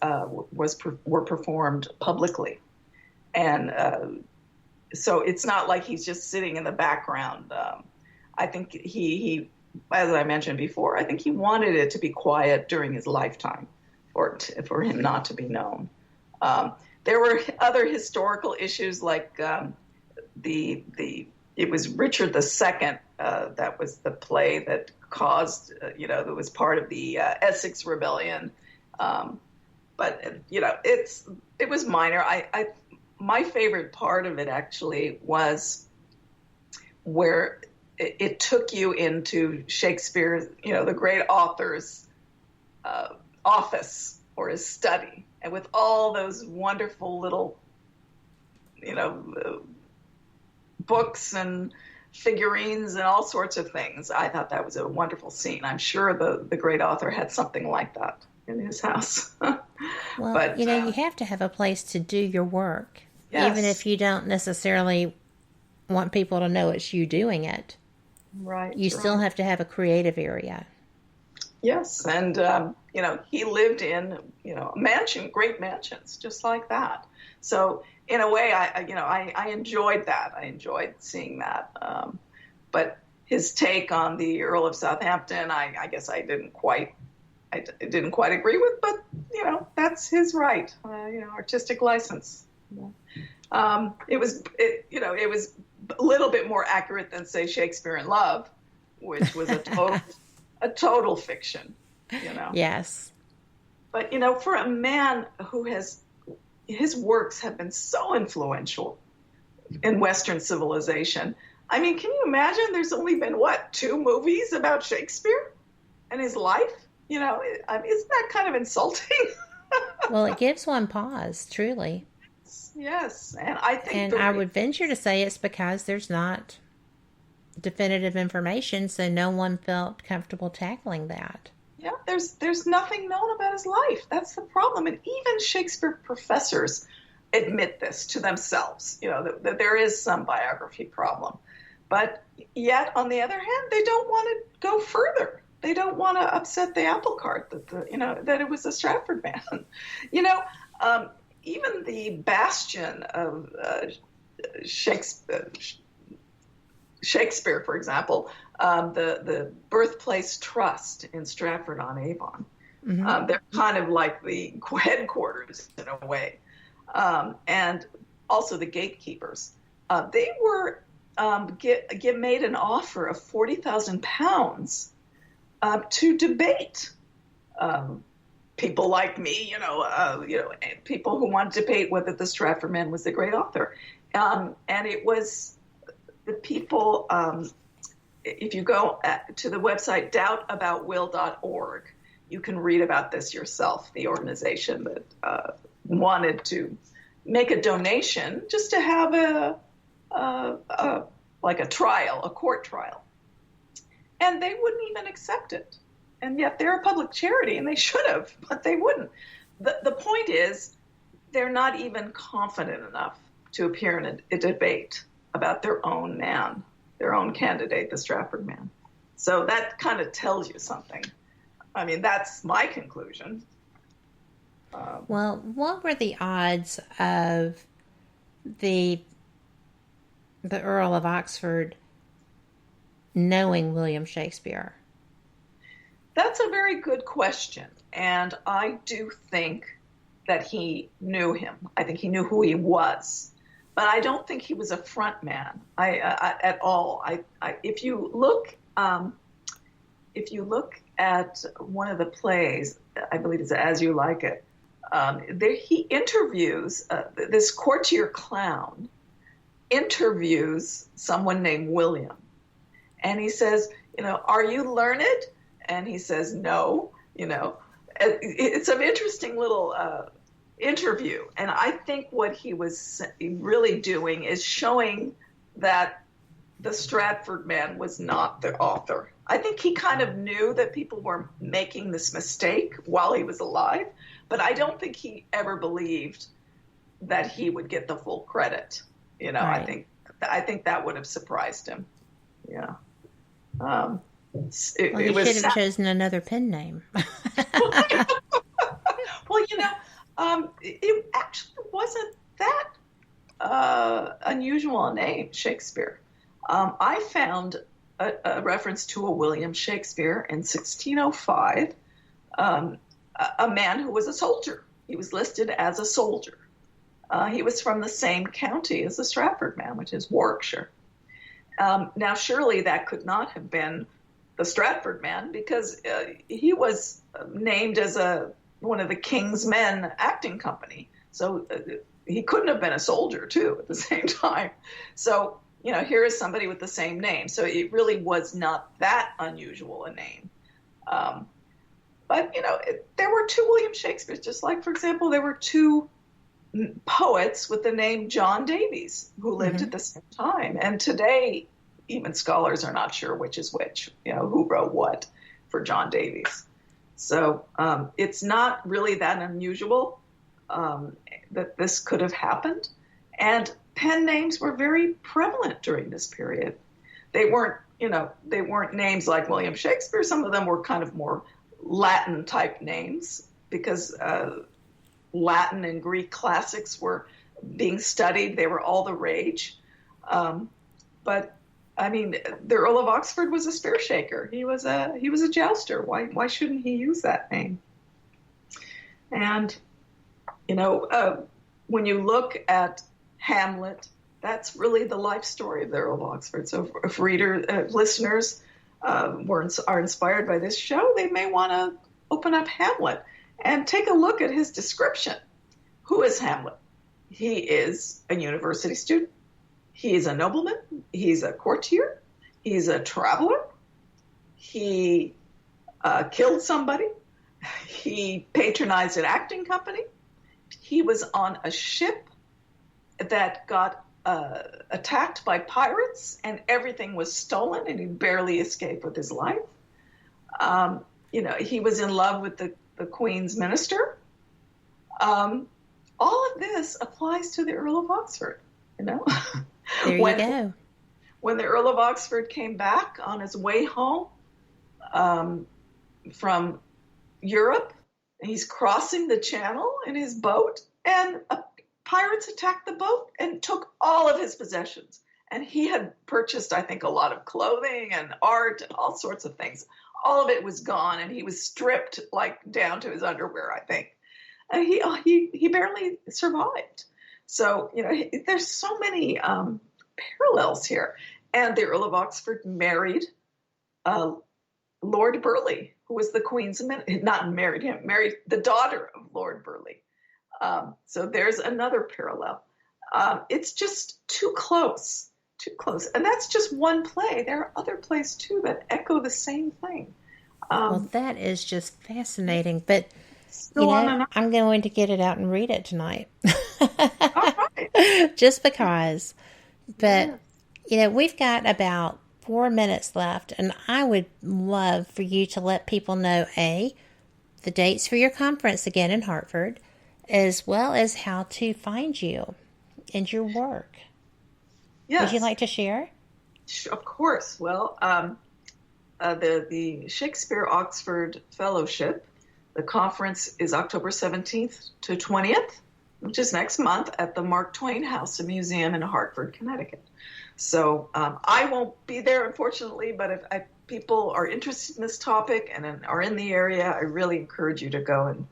were performed publicly. And so it's not like he's just sitting in the background. I think he, as I mentioned before, I think he wanted it to be quiet during his lifetime for him not to be known. There were other historical issues like it was Richard II that was the play that caused, that was part of the Essex Rebellion. But it was minor. My favorite part of it actually was where it took you into Shakespeare, the great author's office or his study, and with all those wonderful little, books and figurines and all sorts of things. I thought that was a wonderful scene. I'm sure the great author had something like that in his house. Well, but, you have to have a place to do your work, yes. Even if you don't necessarily want people to know it's you doing it. Right. You still have to have a creative area. Yes, and he lived in great mansions, just like that. So in a way, I enjoyed that. I enjoyed seeing that. But his take on the Earl of Southampton, I guess I didn't quite agree with. But that's his right. Artistic license. It was a little bit more accurate than, say, Shakespeare in Love, which was a total fiction. Yes. But for a man who his works have been so influential in Western civilization. I mean, can you imagine? There's only been 2 movies about Shakespeare and his life? Isn't that kind of insulting? Well, it gives one pause, truly. Yes, and I think, and I would venture to say it's because there's not definitive information, so no one felt comfortable tackling that. Yeah, there's nothing known about his life. That's the problem. And even Shakespeare professors admit this to themselves, that there is some biography problem. But yet, on the other hand, they don't want to go further. They don't want to upset the apple cart that it was a Stratford man. Even the bastion of Shakespeare, for example, the Birthplace Trust in Stratford-on-Avon. Mm-hmm. They're kind of like the headquarters in a way. And also the gatekeepers. They were made an offer of £40,000 to debate people like me, people who want to debate whether the Stratford man was a great author. And it was the people, if you go to the website doubtaboutwill.org, you can read about this yourself, the organization that wanted to make a donation just to have a trial, a court trial. And they wouldn't even accept it. And yet they're a public charity, and they should have, but they wouldn't. The point is, they're not even confident enough to appear in a debate about their own man, their own candidate, the Stratford man. So that kind of tells you something. I mean, that's my conclusion. Well, what were the odds of the Earl of Oxford knowing William Shakespeare? That's a very good question, and I do think that he knew him. I think he knew who he was, but I don't think he was a front man at all. If you look at one of the plays, I believe it's As You Like It, he interviews this courtier clown interviews someone named William, and he says, are you learned? And he says, no. It's an interesting little interview, and I think what he was really doing is showing that the Stratford man was not the author. I think he kind of knew that people were making this mistake while he was alive, but I don't think he ever believed that he would get the full credit. Right. I think that would have surprised him. Yeah. He should have chosen another pen name. Well, it actually wasn't that unusual a name, Shakespeare. I found a reference to a William Shakespeare in 1605, a man who was a soldier. He was listed as a soldier. He was from the same county as the Stratford man, which is Warwickshire. Now, surely that could not have been the Stratford man, because he was named as one of the King's Men acting company. So he couldn't have been a soldier, too, at the same time. So, here is somebody with the same name. So it really was not that unusual a name. But, there were two William Shakespeares, just like, for example, there were two poets with the name John Davies who lived at the same time. And today, even scholars are not sure which is which, who wrote what for John Davies. So it's not really that unusual that this could have happened. And pen names were very prevalent during this period. They weren't names like William Shakespeare. Some of them were kind of more Latin type names, because Latin and Greek classics were being studied. They were all the rage. But I mean, the Earl of Oxford was a spear shaker. He was a jouster. Why shouldn't he use that name? And when you look at Hamlet, that's really the life story of the Earl of Oxford. So if listeners are inspired by this show, they may want to open up Hamlet and take a look at his description. Who is Hamlet? He is a university student. He's a nobleman. He's a courtier. He's a traveler. He killed somebody. He patronized an acting company. He was on a ship that got attacked by pirates, and everything was stolen, and he barely escaped with his life. he was in love with the Queen's minister. All of this applies to the Earl of Oxford, There you go. When the Earl of Oxford came back on his way home from Europe, and he's crossing the channel in his boat, and pirates attacked the boat and took all of his possessions. And he had purchased, I think, a lot of clothing and art and all sorts of things. All of it was gone, and he was stripped down to his underwear, I think. And he barely survived. So, there's so many parallels here. And the Earl of Oxford married Lord Burleigh, who was the Queen's married the daughter of Lord Burleigh. So there's another parallel. It's just too close. And that's just one play. There are other plays, too, that echo the same thing. Well, that is just fascinating. But, I'm going to get it out and read it tonight. All right. Just because. But, we've got about 4 minutes left, and I would love for you to let people know, the dates for your conference again in Hartford, as well as how to find you and your work. Yes. Would you like to share? Of course. Well, the Shakespeare Oxford Fellowship, the conference is October 17th to 20th, which is next month, at the Mark Twain House and Museum in Hartford, Connecticut. So I won't be there, unfortunately, but if people are interested in this topic and are in the area, I really encourage you to go and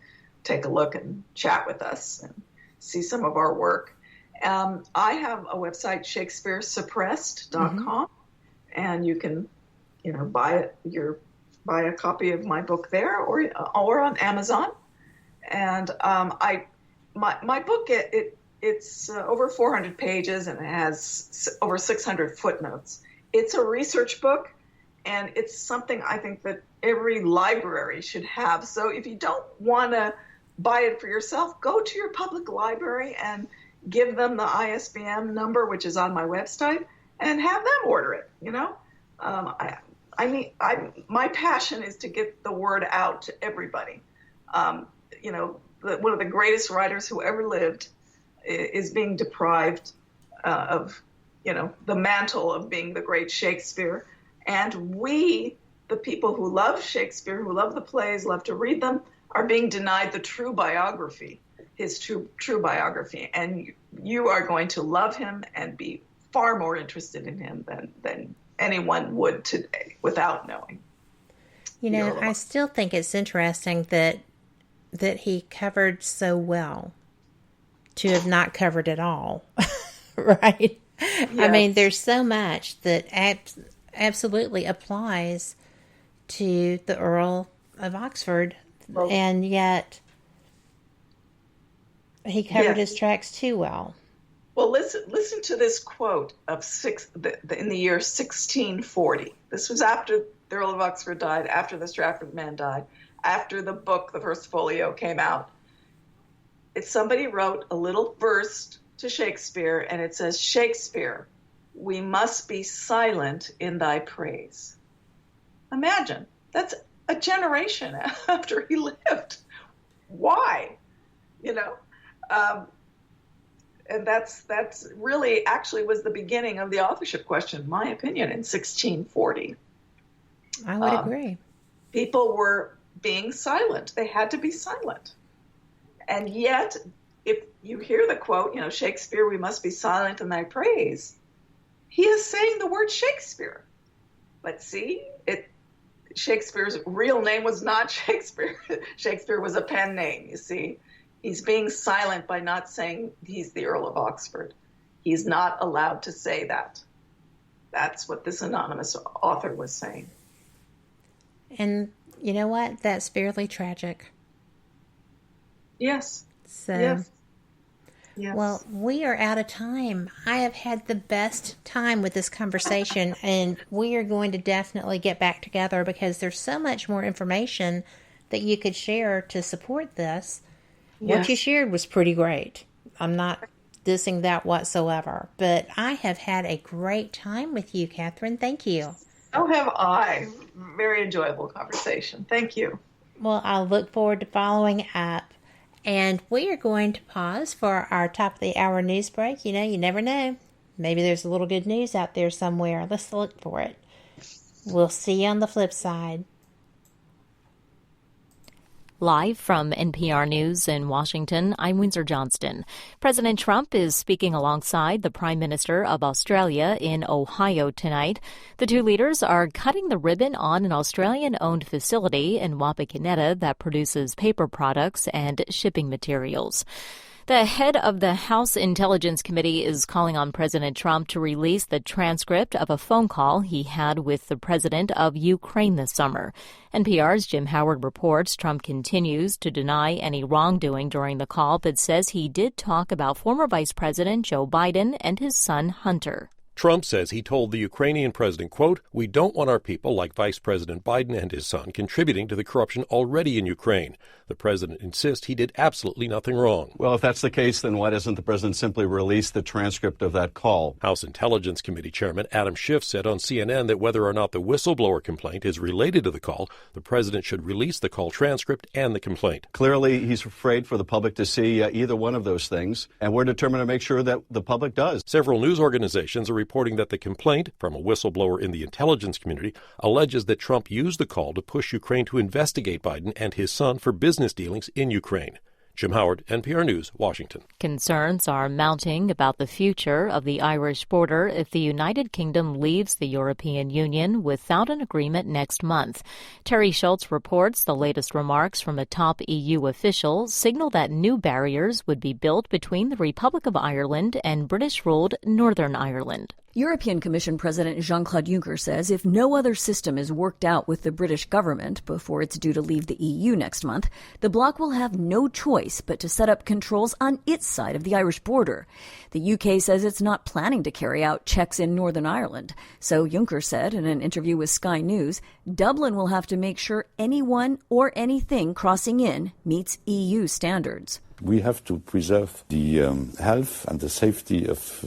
take a look and chat with us and see some of our work. I have a website, shakespearesuppressed.com, and you can, buy a copy of my book there or on Amazon. And my book, it's over 400 pages, and it has over 600 footnotes. It's a research book, and it's something I think that every library should have. So if you don't want to buy it for yourself, go to your public library and give them the ISBN number, which is on my website, and have them order it. My passion is to get the word out to everybody. One of the greatest writers who ever lived is being deprived of, the mantle of being the great Shakespeare. And we, the people who love Shakespeare, who love the plays, love to read them, are being denied the true biography, his true biography. And you are going to love him and be far more interested in him than anyone would today without knowing. I still think it's interesting that he covered so well to have not covered it all, right? Yes. I mean, there's so much that absolutely applies to the Earl of Oxford, and yet he covered his tracks too well. Well, listen to this quote of in the year 1640. This was after the Earl of Oxford died, after the Stratford man died, after the book, the first folio, came out. Somebody wrote a little verse to Shakespeare, and it says, "Shakespeare, we must be silent in thy praise." Imagine, that's a generation after he lived. Why? And that's really actually was the beginning of the authorship question, in my opinion, in 1640. I would agree. People were being silent. They had to be silent. And yet, if you hear the quote, Shakespeare, we must be silent in thy praise, he is saying the word Shakespeare. But see, Shakespeare's real name was not Shakespeare. Shakespeare was a pen name, you see. He's being silent by not saying he's the Earl of Oxford. He's not allowed to say that. That's what this anonymous author was saying. And you know what? That's fairly tragic. Yes. So, yes. Well, we are out of time. I have had the best time with this conversation, and we are going to definitely get back together because there's so much more information that you could share to support this. Yes. What you shared was pretty great. I'm not dissing that whatsoever, but I have had a great time with you, Katherine. Thank you. So have I. Very enjoyable conversation. Thank you. Well, I'll look forward to following up. And we are going to pause for our top of the hour news break. You know, you never know. Maybe there's a little good news out there somewhere. Let's look for it. We'll see you on the flip side. Live from NPR News in Washington, I'm Windsor Johnston. President Trump is speaking alongside the Prime Minister of Australia in Ohio tonight. The two leaders are cutting the ribbon on an Australian-owned facility in Wapakoneta that produces paper products and shipping materials. The head of the House Intelligence Committee is calling on President Trump to release the transcript of a phone call he had with the president of Ukraine this summer. NPR's Jim Howard reports Trump continues to deny any wrongdoing during the call, but says he did talk about former Vice President Joe Biden and his son Hunter. Trump says he told the Ukrainian president, quote, "We don't want our people like Vice President Biden and his son contributing to the corruption already in Ukraine." The president insists he did absolutely nothing wrong. Well, if that's the case, then why doesn't the president simply release the transcript of that call? House Intelligence Committee Chairman Adam Schiff said on CNN that whether or not the whistleblower complaint is related to the call, the president should release the call transcript and the complaint. Clearly, he's afraid for the public to see either one of those things, and we're determined to make sure that the public does. Several news organizations are reporting that the complaint from a whistleblower in the intelligence community alleges that Trump used the call to push Ukraine to investigate Biden and his son for business dealings in Ukraine. Jim Howard, NPR News, Washington. Concerns are mounting about the future of the Irish border if the United Kingdom leaves the European Union without an agreement next month. Terry Schultz reports the latest remarks from a top EU official signal that new barriers would be built between the Republic of Ireland and British-ruled Northern Ireland. European Commission President Jean-Claude Juncker says if no other system is worked out with the British government before it's due to leave the EU next month, the bloc will have no choice but to set up controls on its side of the Irish border. The UK says it's not planning to carry out checks in Northern Ireland. So Juncker said in an interview with Sky News, Dublin will have to make sure anyone or anything crossing in meets EU standards. We have to preserve the health and the safety of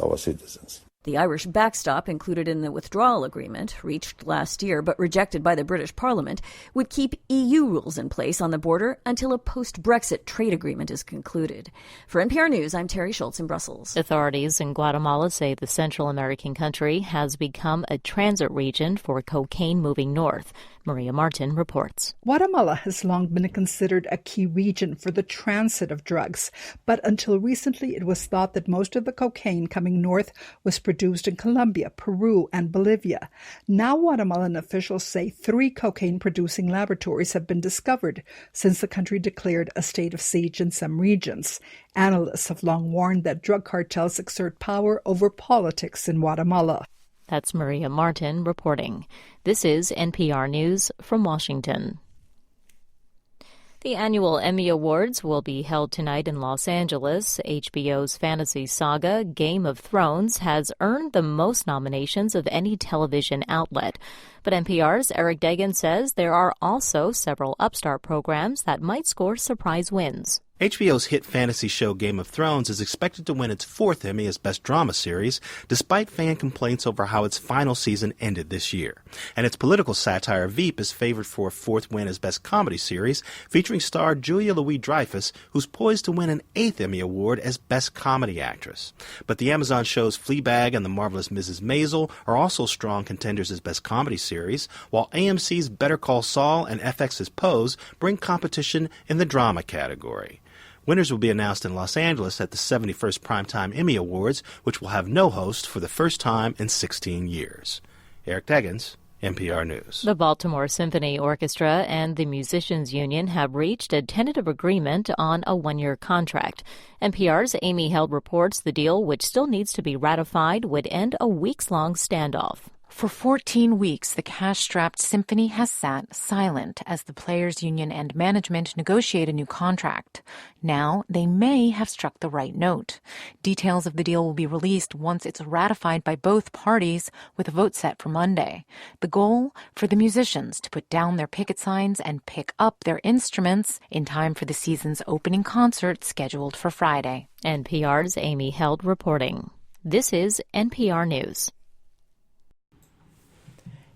our citizens. The Irish backstop, included in the withdrawal agreement, reached last year but rejected by the British Parliament, would keep EU rules in place on the border until a post-Brexit trade agreement is concluded. For NPR News, I'm Terry Schultz in Brussels. Authorities in Guatemala say the Central American country has become a transit region for cocaine moving north. Maria Martin reports. Guatemala has long been considered a key region for the transit of drugs, but until recently it was thought that most of the cocaine coming north was produced in Colombia, Peru, and Bolivia. Now Guatemalan officials say 3 cocaine-producing laboratories have been discovered since the country declared a state of siege in some regions. Analysts have long warned that drug cartels exert power over politics in Guatemala. That's Maria Martin reporting. This is NPR News from Washington. The annual Emmy Awards will be held tonight in Los Angeles. HBO's fantasy saga, Game of Thrones, has earned the most nominations of any television outlet. But NPR's Eric Degan says there are also several upstart programs that might score surprise wins. HBO's hit fantasy show Game of Thrones is expected to win its 4th Emmy as Best Drama Series, despite fan complaints over how its final season ended this year. And its political satire Veep is favored for a 4th win as Best Comedy Series, featuring star Julia Louis-Dreyfus, who's poised to win an 8th Emmy Award as Best Comedy Actress. But the Amazon shows Fleabag and The Marvelous Mrs. Maisel are also strong contenders as Best Comedy Series, while AMC's Better Call Saul and FX's Pose bring competition in the drama category. Winners will be announced in Los Angeles at the 71st Primetime Emmy Awards, which will have no host for the first time in 16 years. Eric Deggans, NPR News. The Baltimore Symphony Orchestra and the Musicians Union have reached a tentative agreement on a 1-year contract. NPR's Amy Held reports the deal, which still needs to be ratified, would end a weeks-long standoff. For 14 weeks, the cash-strapped symphony has sat silent as the players' union and management negotiate a new contract. Now, they may have struck the right note. Details of the deal will be released once it's ratified by both parties, with a vote set for Monday. The goal? For the musicians to put down their picket signs and pick up their instruments in time for the season's opening concert scheduled for Friday. NPR's Amy Held reporting. This is NPR News.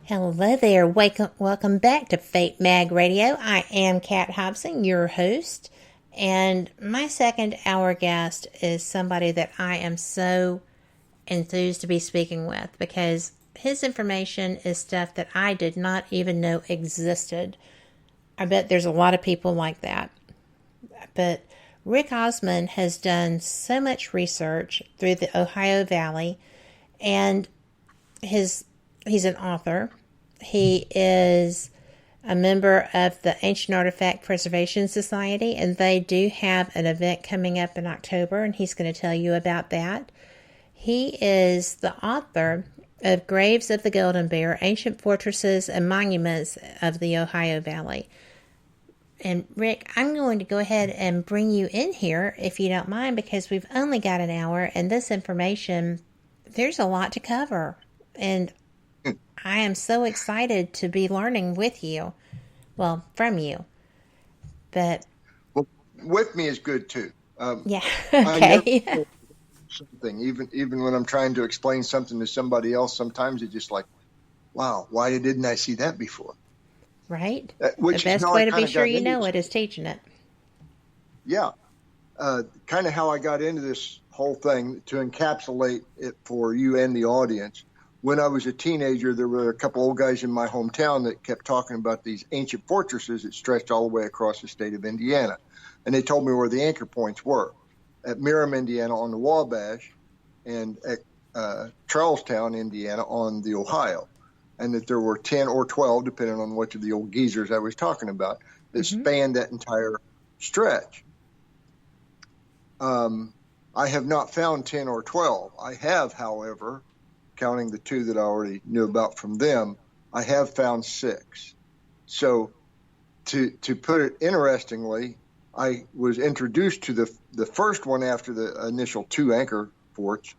Hello there. Welcome back to Fate Mag Radio. I am Kat Hobson, your host, and my second hour guest is somebody that I am so enthused to be speaking with because his information is stuff that I did not even know existed. I bet there's a lot of people like that. But Rick Osmon has done so much research through the Ohio Valley, and he's an author. He is a member of the Ancient Artifact Preservation Society, and they do have an event coming up in October, and he's going to tell you about that. He is the author of Graves of the Golden Bear, Ancient Fortresses and Monuments of the Ohio Valley. And Rick, I'm going to go ahead and bring you in here, if you don't mind, because we've only got an hour, and this information, there's a lot to cover. And I am so excited to be learning with you. Well, from you. But well, with me is good too. Yeah. Okay. I never something, even when I'm trying to explain something to somebody else, sometimes it's just like, wow, why didn't I see that before? Right. The best way to be sure you know it is teaching it. Yeah. Kind of how I got into this whole thing, to encapsulate it for you and the audience. When I was a teenager, there were a couple old guys in my hometown that kept talking about these ancient fortresses that stretched all the way across the state of Indiana. And they told me where the anchor points were. At Merrim, Indiana on the Wabash, and at Charlestown, Indiana on the Ohio. And that there were 10 or 12, depending on which of the old geezers I was talking about, that spanned that entire stretch. I have not found 10 or 12. I have, however, counting the two that I already knew about from them, I have found 6. So to put it interestingly, I was introduced to the first one after the initial 2 anchor forts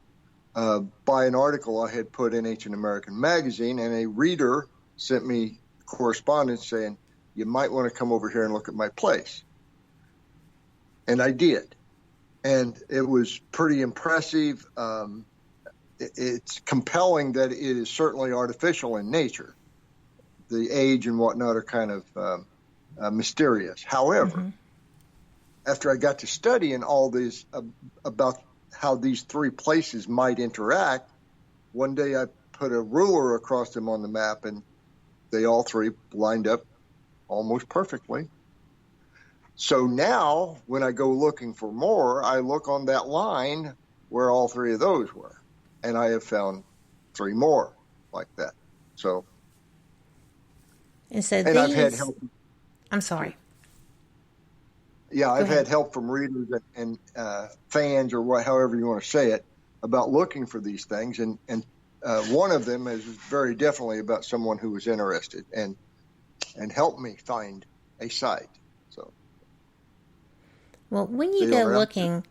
by an article I had put in Ancient American Magazine, and a reader sent me correspondence saying, you might want to come over here and look at my place. And I did. And it was pretty impressive. It's compelling that it is certainly artificial in nature. The age and whatnot are kind of mysterious. However, after I got to studying all these about how these 3 places might interact, one day I put a ruler across them on the map, and they all 3 lined up almost perfectly. So now when I go looking for more, I look on that line where all 3 of those were. And I have found 3 more like that. So, and I've had help. I'm sorry. Yeah, I've had help from readers and fans, or however you want to say it, about looking for these things. And one of them is very definitely about someone who was interested and helped me find a site. So, well, when you go looking,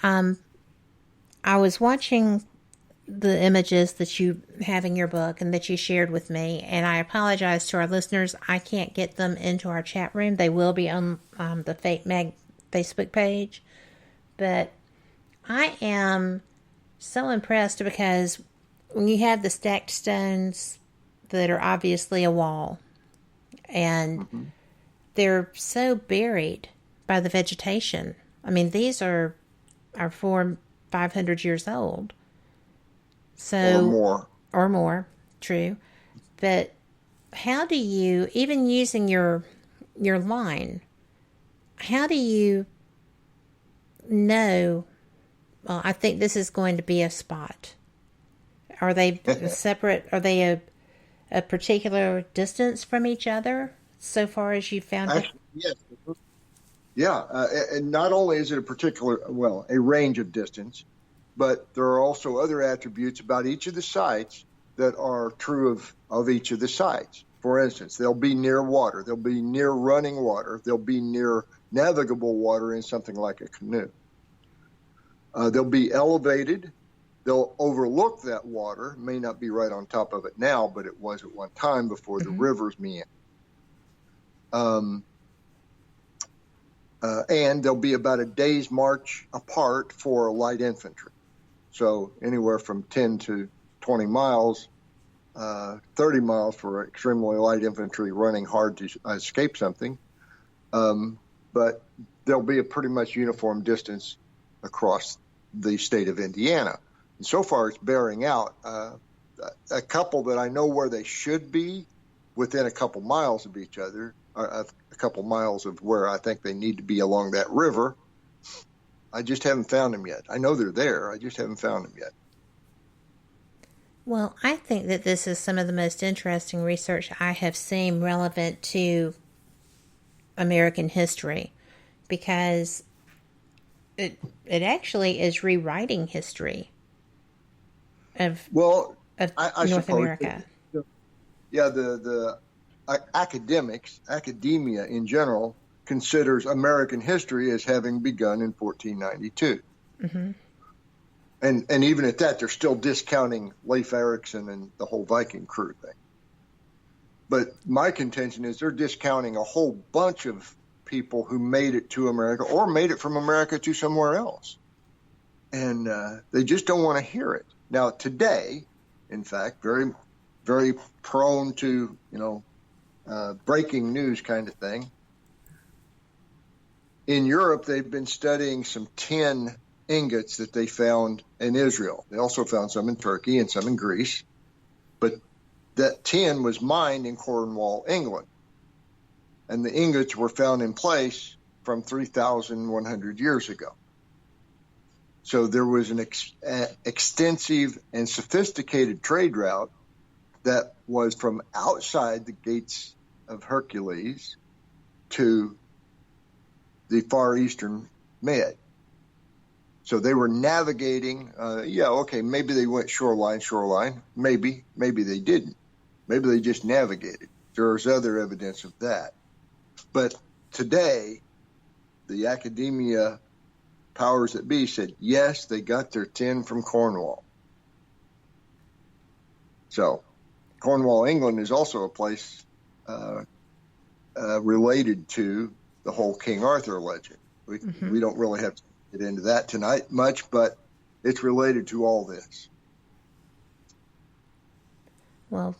I was watching the images that you have in your book and that you shared with me, and I apologize to our listeners. I can't get them into our chat room. They will be on the Fate Mag Facebook page, but I am so impressed because when you have the stacked stones that are obviously a wall, and they're so buried by the vegetation. I mean, these are 400-500 years old. So, or more, true. But how do you, even using your line, how do you know, well, I think this is going to be a spot? Are they separate? Are they a particular distance from each other so far as you found it? Yes. Yeah. And not only is it a range of distance, but there are also other attributes about each of the sites that are true of each of the sites. For instance, they'll be near water. They'll be near running water. They'll be near navigable water in something like a canoe. They'll be elevated. They'll overlook that water. May not be right on top of it now, but it was at one time before the rivers meandered. And they'll be about a day's march apart for light infantry. So anywhere from 10 to 20 miles 30 miles for extremely light infantry running hard to escape something. But there'll be a pretty much uniform distance across the state of Indiana. And so far, it's bearing out. A couple that I know where they should be within a couple miles of each other, a couple miles of where I think they need to be along that river. I just haven't found them yet. I know they're there. I just haven't found them yet. Well, I think that this is some of the most interesting research I have seen relevant to American history, because it actually is rewriting history of North America. Yeah, the academia in general, considers American history as having begun in 1492. Mm-hmm. And even at that, they're still discounting Leif Erikson and the whole Viking crew thing. But my contention is they're discounting a whole bunch of people who made it to America or made it from America to somewhere else. And they just don't want to hear it. Now, today, in fact, very, very prone to, breaking news kind of thing. In Europe, they've been studying some tin ingots that they found in Israel. They also found some in Turkey and some in Greece. But that tin was mined in Cornwall, England. And the ingots were found in place from 3,100 years ago. So there was an extensive and sophisticated trade route that was from outside the gates of Hercules to the Far Eastern Med. So they were navigating, maybe they went shoreline, maybe they didn't. Maybe they just navigated. There's other evidence of that. But today, the academia powers that be said, yes, they got their tin from Cornwall. So Cornwall, England is also a place related to the whole King Arthur legend. We don't really have to get into that tonight much, but it's related to all this. Well,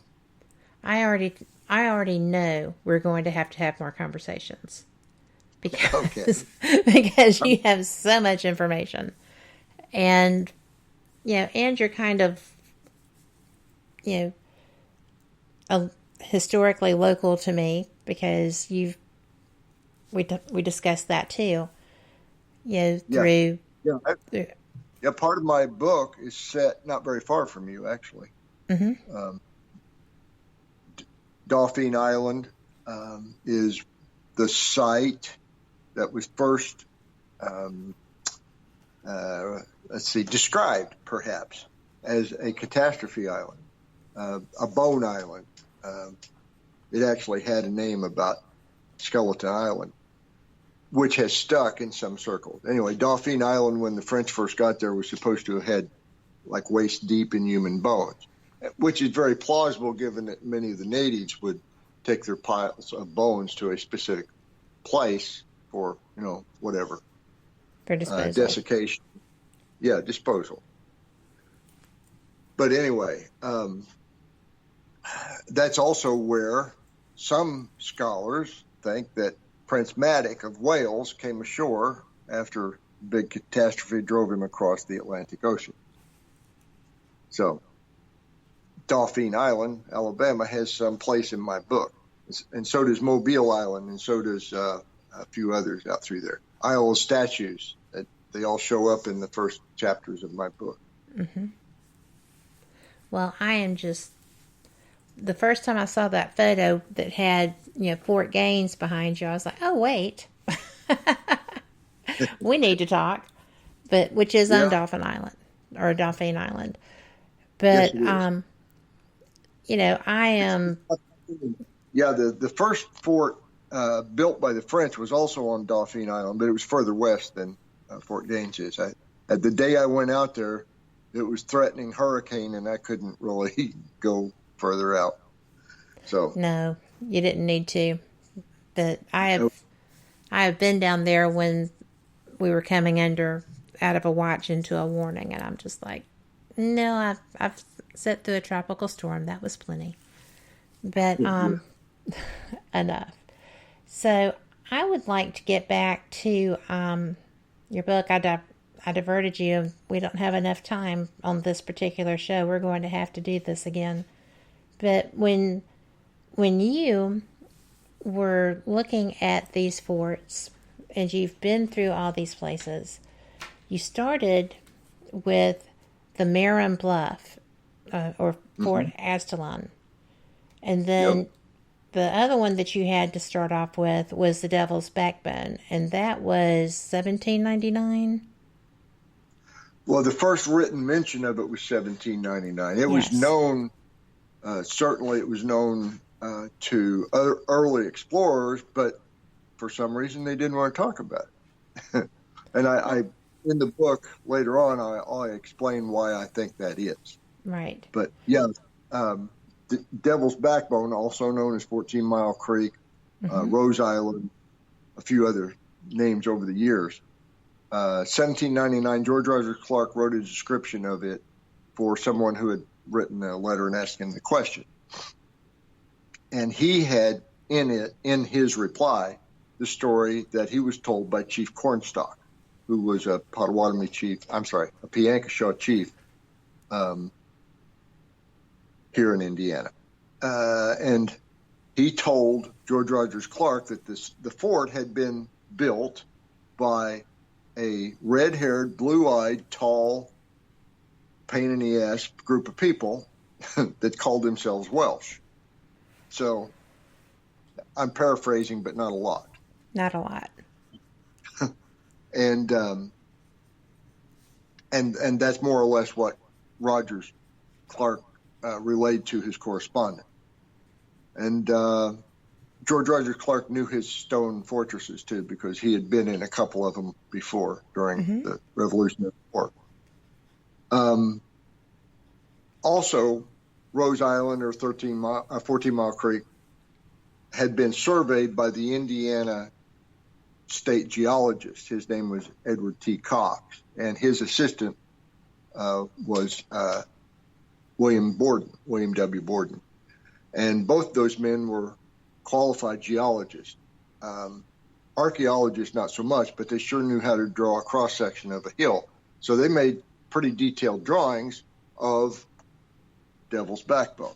I already know we're going to have more conversations because you have so much information, and and you're kind of historically local to me because we discussed that too. Through part of my book is set not very far from you, actually. Mm-hmm. Dauphine Island is the site that was first, described perhaps as a catastrophe island, a bone island. It actually had a name about Skeleton Island, which has stuck in some circles. Anyway, Dauphine Island, when the French first got there, was supposed to have had like waist deep in human bones, which is very plausible given that many of the natives would take their piles of bones to a specific place for, whatever. For disposal. Desiccation. Yeah, disposal. But anyway, that's also where some scholars think that Prince Madoc of Wales came ashore after a big catastrophe drove him across the Atlantic Ocean. So Dauphine Island, Alabama, has some place in my book. And so does Mobile Island, and so does a few others out through there. Isle of Statues, they all show up in the first chapters of my book. Mm-hmm. Well, I am just... The first time I saw that photo that had, Fort Gaines behind you, I was like, oh, wait. We need to talk. But which is on Dauphine Island, or Dauphine Island. But, yes, I am... Yeah, the first fort built by the French was also on Dauphine Island, but it was further west than Fort Gaines is. The day I went out there, it was threatening hurricane, and I couldn't really go further out. So no, you didn't need to. But I have been down there when we were coming out of a watch into a warning, and I'm just like, No, I've sat through a tropical storm. That was plenty. But enough. So I would like to get back to your book. I diverted you. We don't have enough time on this particular show. We're going to have to do this again. But when you were looking at these forts and you've been through all these places, you started with the Marin Bluff or Fort Astalon. And then the other one that you had to start off with was the Devil's Backbone. And that was 1799? Well, the first written mention of it was 1799. It was known, certainly it was known to other early explorers, but for some reason they didn't want to talk about it. And I in the book later on, I explain why I think that is. Right. But yeah, the Devil's Backbone, also known as 14 Mile Creek, Rose Island, a few other names over the years. 1799, George Rogers Clark wrote a description of it for someone who had written a letter and asking the question. And he had in his reply, the story that he was told by Chief Cornstalk, who was a Potawatomi chief, a Piankashaw chief here in Indiana. And he told George Rogers Clark that the fort had been built by a red-haired, blue-eyed, tall, pain-in-the-ass group of people that called themselves Welsh. So I'm paraphrasing, but not a lot. Not a lot. And that's more or less what Rogers Clark relayed to his correspondent. And George Rogers Clark knew his stone fortresses too, because he had been in a couple of them before during the Revolutionary War. Also, Rose Island or 14 Mile Creek had been surveyed by the Indiana state geologist. His name was Edward T. Cox, and his assistant was William W. Borden. And both those men were qualified geologists. Archaeologists, not so much, but they sure knew how to draw a cross-section of a hill. So they made pretty detailed drawings of Devil's Backbone,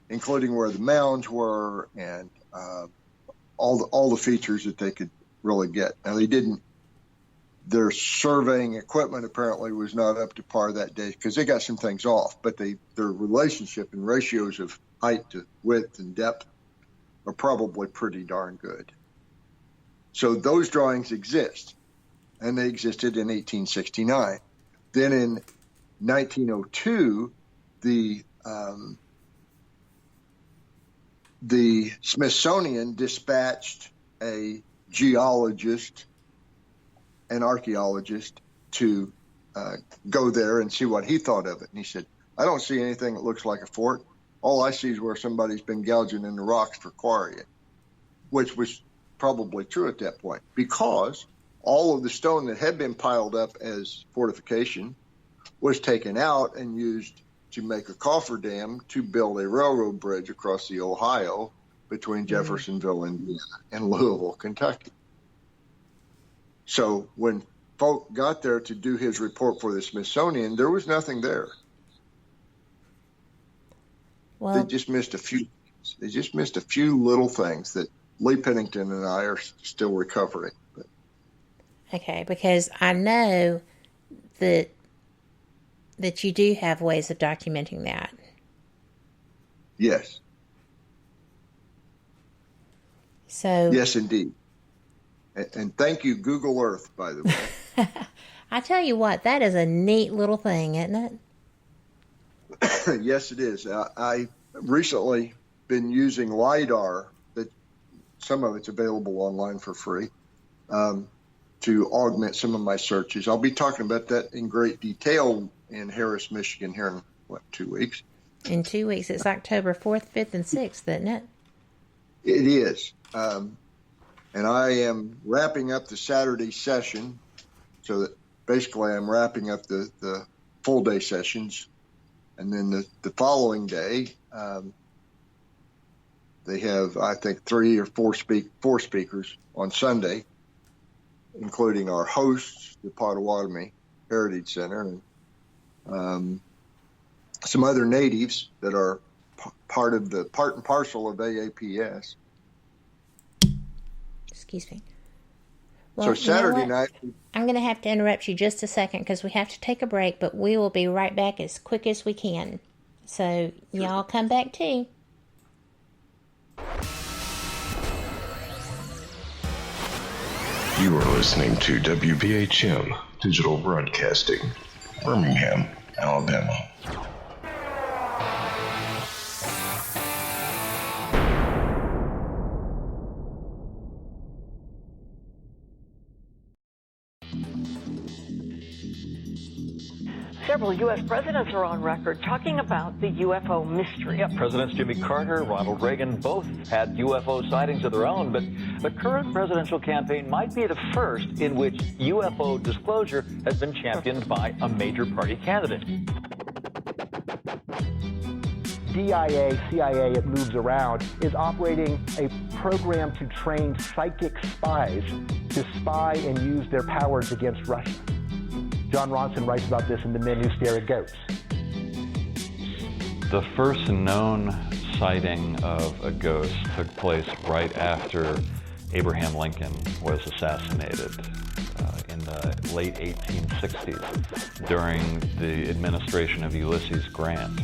including where the mounds were and all the features that they could really get. Now, their surveying equipment apparently was not up to par that day because they got some things off, but their relationship and ratios of height to width and depth are probably pretty darn good. So those drawings exist, and they existed in 1869. Then in 1902, the Smithsonian dispatched a geologist, an archaeologist, to go there and see what he thought of it. And he said, I don't see anything that looks like a fort. All I see is where somebody's been gouging in the rocks for quarrying, which was probably true at that point, because all of the stone that had been piled up as fortification was taken out and used to make a cofferdam to build a railroad bridge across the Ohio between Jeffersonville, Indiana, and Louisville, Kentucky. So when folk got there to do his report for the Smithsonian, there was nothing there. Well, they just missed a few. They just missed a few little things that Lee Pennington and I are still recovering. But. Okay, because I know that you do have ways of documenting that. Yes. So. Yes, indeed. And thank you, Google Earth, by the way. I tell you what, that is a neat little thing, isn't it? Yes, it is. I recently been using LiDAR, that some of it's available online for free, to augment some of my searches. I'll be talking about that in great detail in Harris, Michigan here in, 2 weeks? In 2 weeks. It's October 4th, 5th, and 6th, isn't it? It is. And I am wrapping up the Saturday session, so that basically I'm wrapping up the full day sessions. And then the following day, they have, I think, 3 or 4 speakers on Sunday, including our hosts, the Potawatomi Heritage Center, and some other natives that are part and parcel of AAPS. Excuse me. Well, so Saturday night, I'm going to have to interrupt you just a second because we have to take a break, but we will be right back as quick as we can. So y'all come back too. You are listening to WBHM Digital Broadcasting, Birmingham, Alabama. Several U.S. presidents are on record talking about the UFO mystery. Yeah, Presidents Jimmy Carter, Ronald Reagan both had UFO sightings of their own, but the current presidential campaign might be the first in which UFO disclosure has been championed by a major party candidate. DIA, CIA, it moves around, is operating a program to train psychic spies to spy and use their powers against Russia. John Ronson writes about this in The Men Who Stare at Goats. The first known sighting of a ghost took place right after Abraham Lincoln was assassinated in the late 1860s during the administration of Ulysses Grant.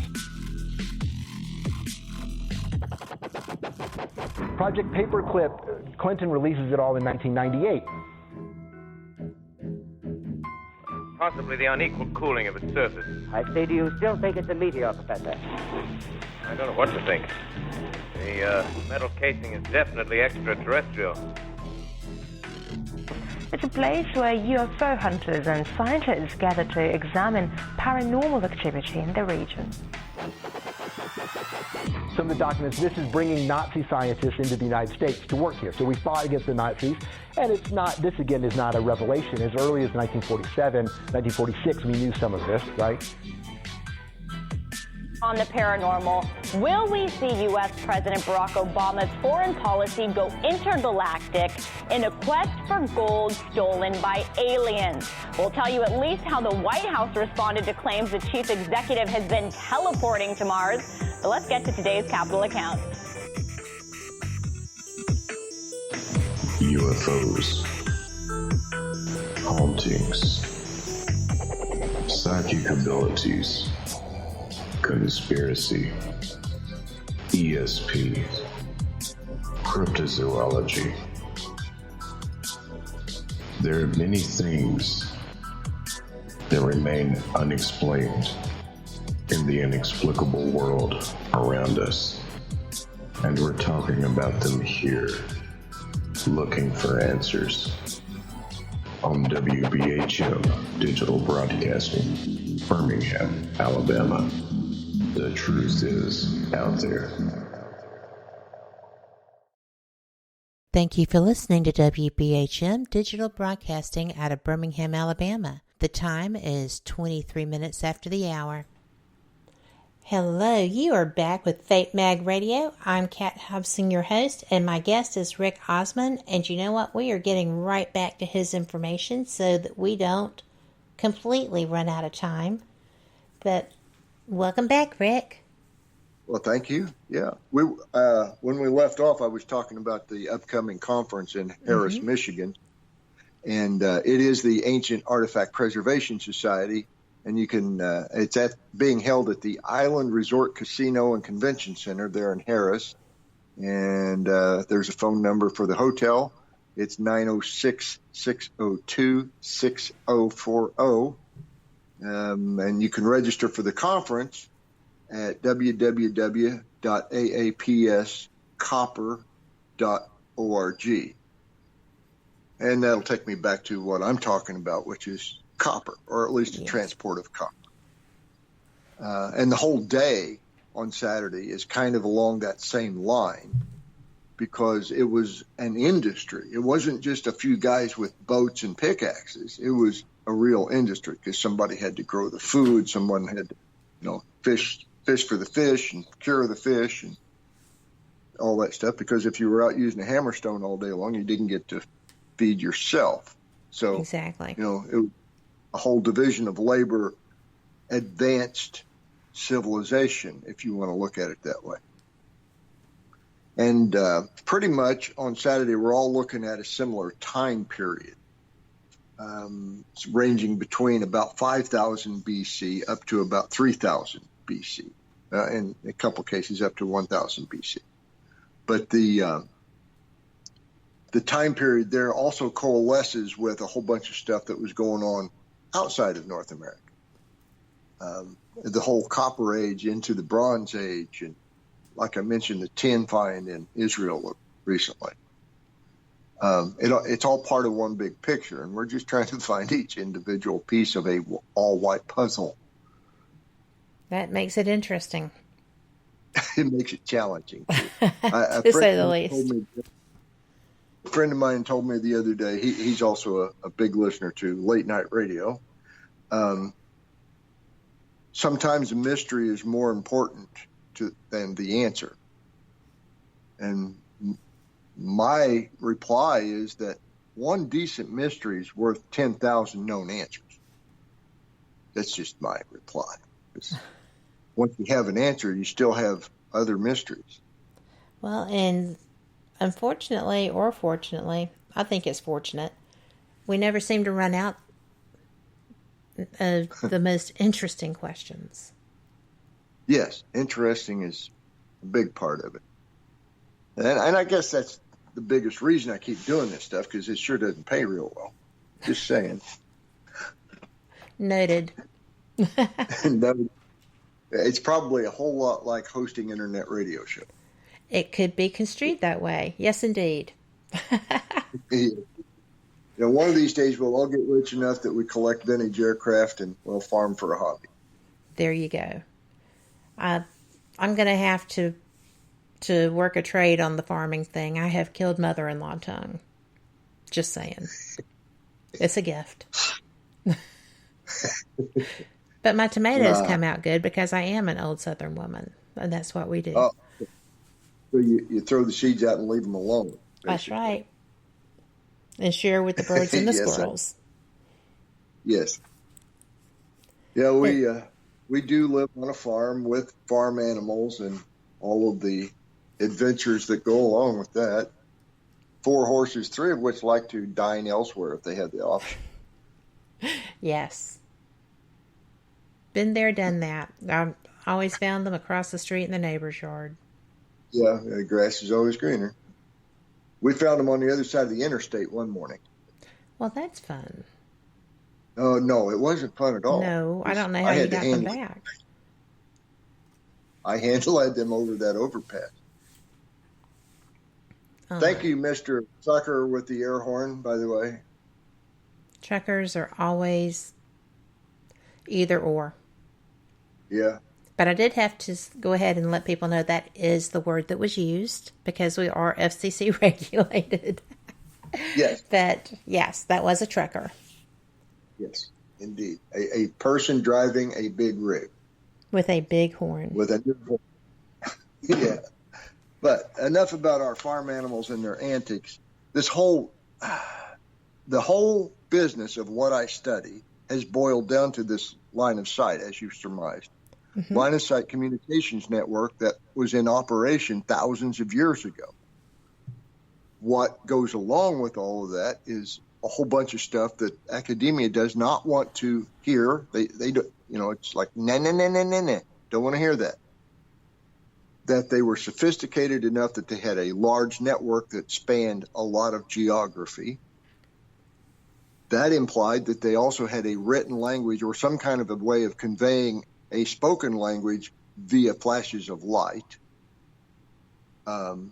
Project Paperclip, Clinton releases it all in 1998. Possibly the unequal cooling of its surface. I say, do you still think it's a meteor, Professor? I don't know what to think. The metal casing is definitely extraterrestrial. It's a place where UFO hunters and scientists gather to examine paranormal activity in the region. Some of the documents, this is bringing Nazi scientists into the United States to work here. So we fought against the Nazis, and it's not, this again is not a revelation. As early as 1947, 1946, we knew some of this, right? On the paranormal, will we see U.S. President Barack Obama's foreign policy go intergalactic in a quest for gold stolen by aliens? We'll tell you at least how the White House responded to claims the chief executive has been teleporting to Mars. So let's get to today's Capitol account. UFOs, hauntings, psychic abilities, conspiracy, ESP, cryptozoology. There are many things that remain unexplained in the inexplicable world around us, and we're talking about them here, looking for answers on WBHM Digital Broadcasting, Birmingham, Alabama. The truth is out there. Thank you for listening to WBHM Digital Broadcasting out of Birmingham, Alabama. The time is 23 minutes after the hour. Hello, you are back with Fate Mag Radio. I'm Kat Hobson, your host, and my guest is Rick Osmon. And you know what? We are getting right back to his information so that we don't completely run out of time. But welcome back, Rick. Well, thank you. Yeah, we when we left off, I was talking about the upcoming conference in Harris, Michigan, and it is the Ancient Artifact Preservation Society. And you can, it's being held at the Island Resort Casino and Convention Center there in Harris. And there's a phone number for the hotel. It's 906-602-6040. And you can register for the conference at www.aapscopper.org. And that'll take me back to what I'm talking about, which is copper, or at least the transport of copper. And the whole day on Saturday is kind of along that same line, because it was an industry. It wasn't just a few guys with boats and pickaxes. It was a real industry because somebody had to grow the food, someone had to, fish for the fish and cure the fish and all that stuff. Because if you were out using a hammerstone all day long, you didn't get to feed yourself. So exactly, it was a whole division of labor, advanced civilization, if you want to look at it that way. And pretty much on Saturday, we're all looking at a similar time period. It's ranging between about 5,000 BC up to about 3,000 BC, in a couple cases up to 1,000 BC. But the time period there also coalesces with a whole bunch of stuff that was going on outside of North America. The whole Copper Age into the Bronze Age, and like I mentioned, the tin find in Israel recently. It's all part of one big picture, and we're just trying to find each individual piece of a all-white puzzle. That makes it interesting. It makes it challenging, too. To say the least. A friend of mine told me the other day, he's also a big listener to late night radio. Sometimes the mystery is more important than the answer. And my reply is that one decent mystery is worth 10,000 known answers. That's just my reply. Once you have an answer, you still have other mysteries. Well, and unfortunately or fortunately, I think it's fortunate, we never seem to run out of the most interesting questions. Yes, interesting is a big part of it. And I guess that's the biggest reason I keep doing this stuff, because it sure doesn't pay real well. Just saying. Noted. Noted. It's probably a whole lot like hosting internet radio show. It could be construed that way. Yes, indeed. One of these days we'll all get rich enough that we collect vintage aircraft and we'll farm for a hobby. There you go. I'm going to have to work a trade on the farming thing. I have killed mother-in-law tongue. Just saying. It's a gift. But my tomatoes come out good because I am an old Southern woman, and that's what we do. So you throw the seeds out and leave them alone. Basically. That's right. And share with the birds and the squirrels. Yes. Yeah, we do live on a farm with farm animals and all of the adventures that go along with that. 4 horses, 3 of which like to dine elsewhere if they have the option. Yes. Been there, done that. I've always found them across the street in the neighbor's yard. Yeah, the grass is always greener. We found them on the other side of the interstate one morning. Well, that's fun. Oh, no, it wasn't fun at all. No, I don't know how you got them back. I hand-led them over that overpass. Thank you, Mr. Sucker with the air horn, by the way. Truckers are always either or. Yeah. But I did have to go ahead and let people know that is the word that was used because we are FCC regulated. Yes. But yes, that was a trucker. Yes, indeed. A person driving a big rig. With a big horn. With a big horn. Yeah. But enough about our farm animals and their antics. The whole business of what I study has boiled down to this line of sight, as you surmised. Mm-hmm. Line of sight communications network that was in operation thousands of years ago. What goes along with all of that is a whole bunch of stuff that academia does not want to hear. They do, it's like, nah, don't want to hear that. That they were sophisticated enough that they had a large network that spanned a lot of geography. That implied that they also had a written language or some kind of a way of conveying a spoken language via flashes of light,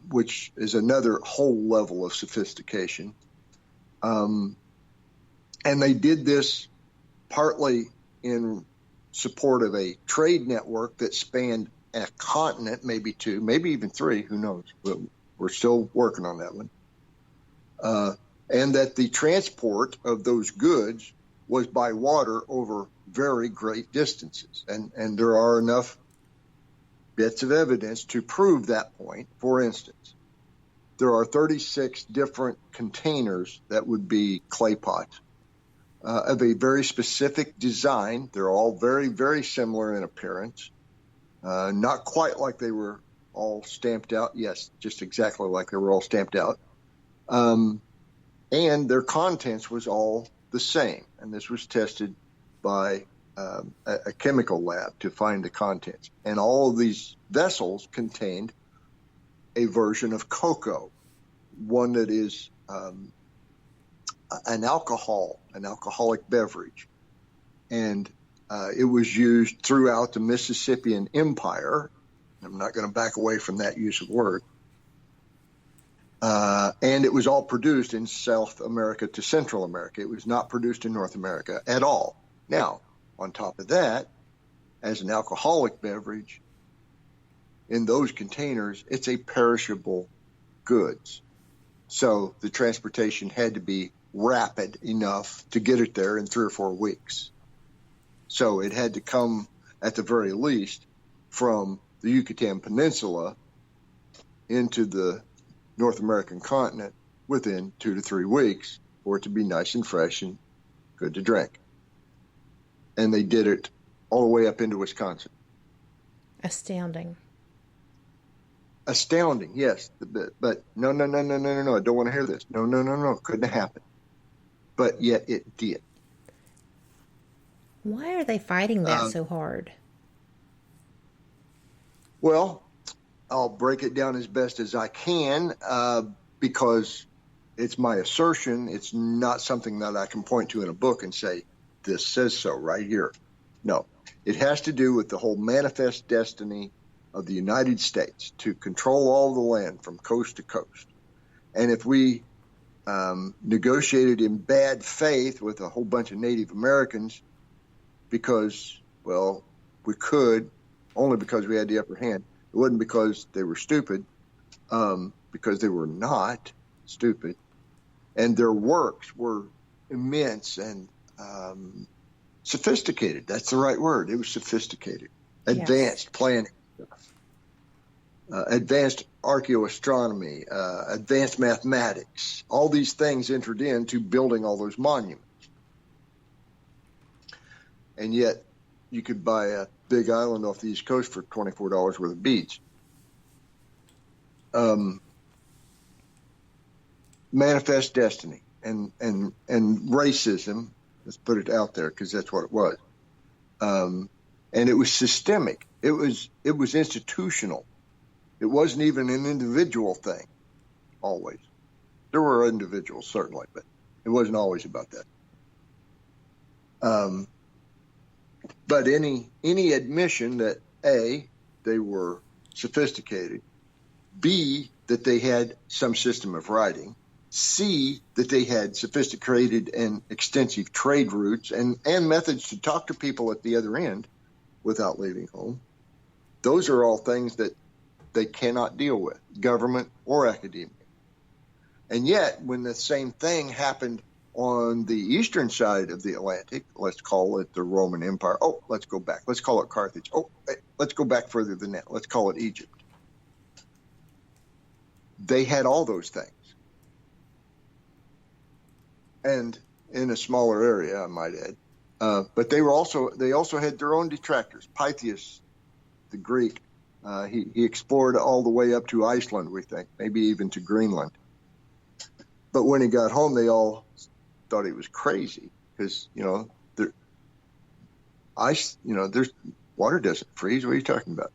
which is another whole level of sophistication. And they did this partly in support of a trade network that spanned a continent, maybe 2, maybe even 3, who knows, but we're still working on that one. And that the transport of those goods was by water over very great distances. And there are enough bits of evidence to prove that point. For instance, there are 36 different containers that would be clay pots of a very specific design. They're all very, very similar in appearance. Not quite like they were all stamped out. Yes, just exactly like they were all stamped out. And their contents was all the same. And this was tested by a chemical lab to find the contents. And all of these vessels contained a version of cocoa, one that is an alcoholic beverage. And it was used throughout the Mississippian Empire. I'm not going to back away from that use of word. And it was all produced in South America to Central America. It was not produced in North America at all. Now, on top of that, as an alcoholic beverage, in those containers, it's a perishable goods. So the transportation had to be rapid enough to get it there in 3 or 4 weeks. So it had to come, at the very least, from the Yucatan Peninsula into the North American continent within 2 to 3 weeks for it to be nice and fresh and good to drink. And they did it all the way up into Wisconsin. Astounding. Astounding, yes. But no, I don't want to hear this. No, couldn't happen. But yet it did. Why are they fighting that so hard? Well, I'll break it down as best as I can because it's my assertion. It's not something that I can point to in a book and say, this says so right here. No, it has to do with the whole manifest destiny of the United States to control all the land from coast to coast. And if we negotiated in bad faith with a whole bunch of Native Americans because, well, we could, only because we had the upper hand. It wasn't because they were stupid, because they were not stupid. And their works were immense and sophisticated. That's the right word. It was sophisticated. Advanced planning, advanced archaeoastronomy, advanced mathematics. All these things entered into building all those monuments. And yet you could buy a big island off the East Coast for $24 worth of beads. Manifest destiny and racism, let's put it out there because that's what it was. And it was systemic. It was institutional. It wasn't even an individual thing, always. There were individuals, certainly, but it wasn't always about that. But any admission that A, they were sophisticated, B, that they had some system of writing, C, that they had sophisticated and extensive trade routes and methods to talk to people at the other end without leaving home, those are all things that they cannot deal with, government or academia. And yet, when the same thing happened on the eastern side of the Atlantic, let's call it the Roman Empire. Oh, let's go back. Let's call it Carthage. Oh, let's go back further than that. Let's call it Egypt. They had all those things. And in a smaller area, I might add. But they also had their own detractors. Pythias, the Greek, he explored all the way up to Iceland, we think, maybe even to Greenland. But when he got home, they all thought he was crazy because, there's water doesn't freeze. What are you talking about?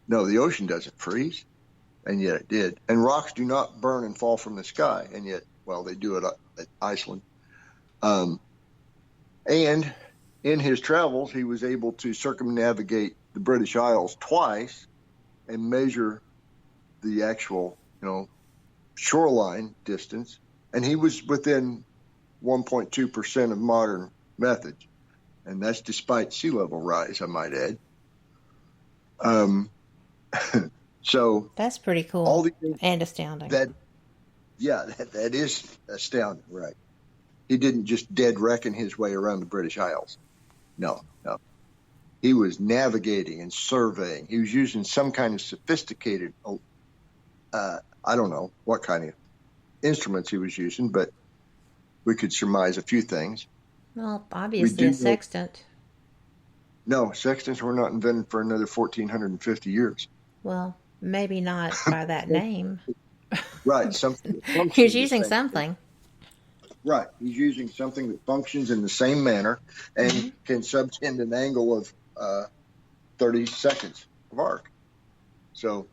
No, the ocean doesn't freeze, and yet it did. And rocks do not burn and fall from the sky, and yet, well, they do it at Iceland. And in his travels, he was able to circumnavigate the British Isles twice and measure the actual, shoreline distance, and he was within 1.2% of modern methods, and that's despite sea level rise, I might add. So that's pretty cool and astounding. That is astounding, right? He didn't just dead reckon his way around the British Isles. No. He was navigating and surveying. He was using some kind of sophisticated, I don't know what kind of instruments he was using, but we could surmise a few things. Well, obviously a sextant. No, sextants were not invented for another 1,450 years. Well, maybe not by that name. Right. Something. He's using something. Right. He's using something that functions in the same manner and can subtend an angle of 30 seconds of arc. So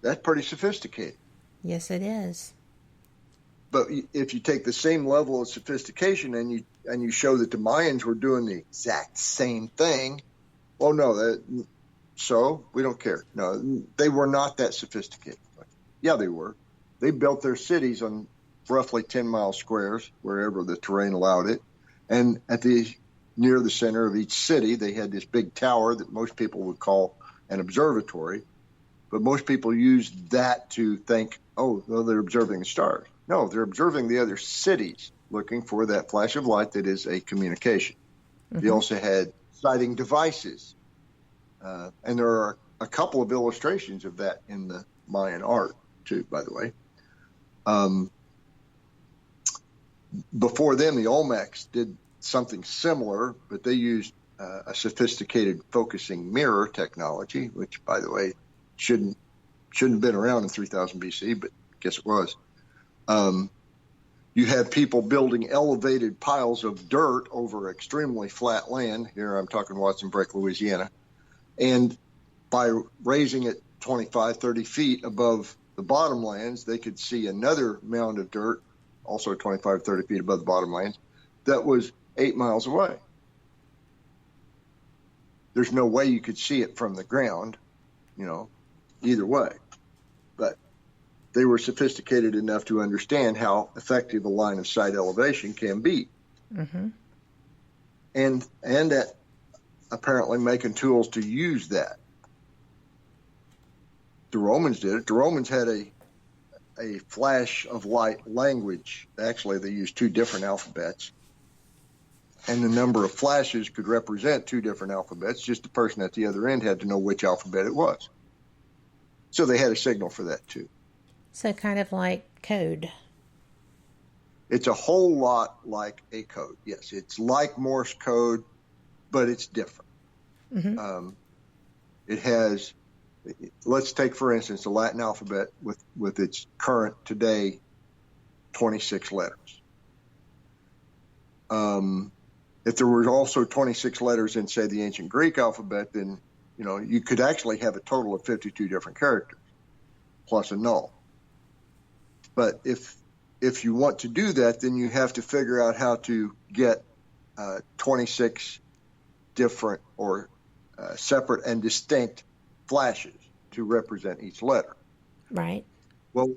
that's pretty sophisticated. Yes, it is. But if you take the same level of sophistication and you show that the Mayans were doing the exact same thing, well, no, so we don't care. No, they were not that sophisticated. Yeah, they were. They built their cities on roughly 10-mile squares, wherever the terrain allowed it. And near the center of each city, they had this big tower that most people would call an observatory. But most people used that to think, oh, well, they're observing the stars. No, they're observing the other cities, looking for that flash of light that is a communication. They also had sighting devices. And there are a couple of illustrations of that in the Mayan art, too, by the way. Before them, the Olmecs did something similar, but they used a sophisticated focusing mirror technology, which, by the way, shouldn't have been around in 3000 BC, but I guess it was. You have people building elevated piles of dirt over extremely flat land. Here I'm talking Watson Break, Louisiana. And by raising it 25, 30 feet above the bottomlands, they could see another mound of dirt, also 25, 30 feet above the bottomlands, that was 8 miles away. There's no way you could see it from the ground, either way. But they were sophisticated enough to understand how effective a line of sight elevation can be. And that apparently making tools to use that. The Romans did it. The Romans had a flash of light language. Actually, they used 2 different alphabets. And the number of flashes could represent 2 different alphabets. Just the person at the other end had to know which alphabet it was. So they had a signal for that, too. So kind of like code. It's a whole lot like a code. Yes, it's like Morse code, but it's different. It has, let's take, for instance, the Latin alphabet with its current today 26 letters. If there were also 26 letters in, say, the ancient Greek alphabet, then, you could actually have a total of 52 different characters, plus a null. But if you want to do that, then you have to figure out how to get 26 different or separate and distinct flashes to represent each letter. Right. Well,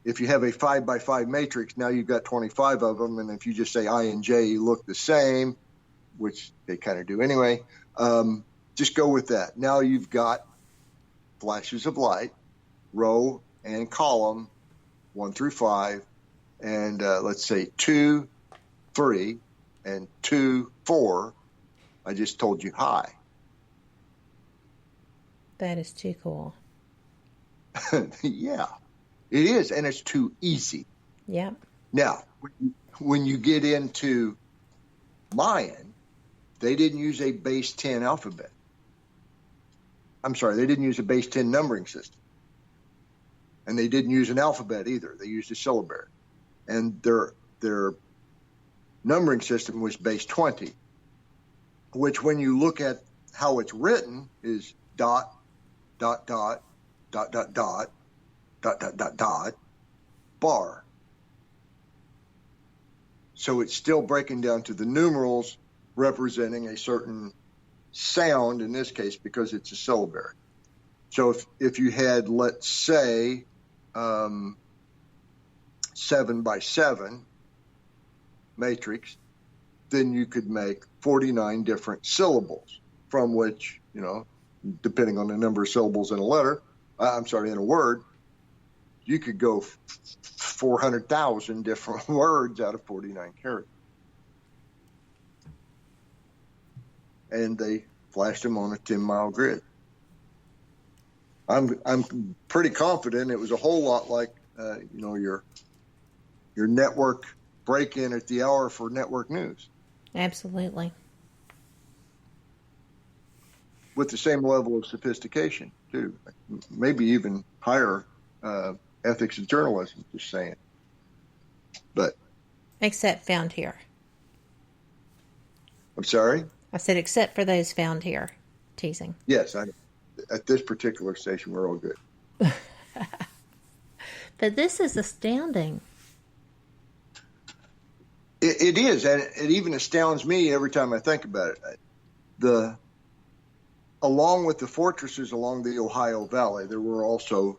if you have a 5x5 matrix, now you've got 25 of them, and if you just say I and J look the same, which they kind of do anyway, just go with that. Now you've got flashes of light, row and column, 1 through 5, and let's say 2, 3, and 2, 4. I just told you hi. That is too cool. Yeah, it is, and it's too easy. Yep. Now, when you get into Mayan, they didn't use a base 10 alphabet. I'm sorry, they didn't use a base 10 numbering system. And they didn't use an alphabet either. They used a syllabary. And their numbering system was base 20, which when you look at how it's written is dot, dot, dot, dot, dot, dot, dot, dot, dot, dot, bar. So it's still breaking down to the numerals representing a certain sound, in this case, because it's a syllabary. So if you had, let's say, 7x7 matrix, then you could make 49 different syllables from which, depending on the number of syllables in a letter, in a word, you could go 400,000 different words out of 49 characters. And they flashed them on a 10-mile grid. I'm pretty confident it was a whole lot like your network break-in at the hour for network news. Absolutely. With the same level of sophistication, too. Maybe even higher ethics of journalism, just saying. But except found here. I'm sorry? I said except for those found here. Teasing. Yes, at this particular station, we're all good. But this is astounding. It is, and it even astounds me every time I think about it. Along with the fortresses along the Ohio Valley, there were also,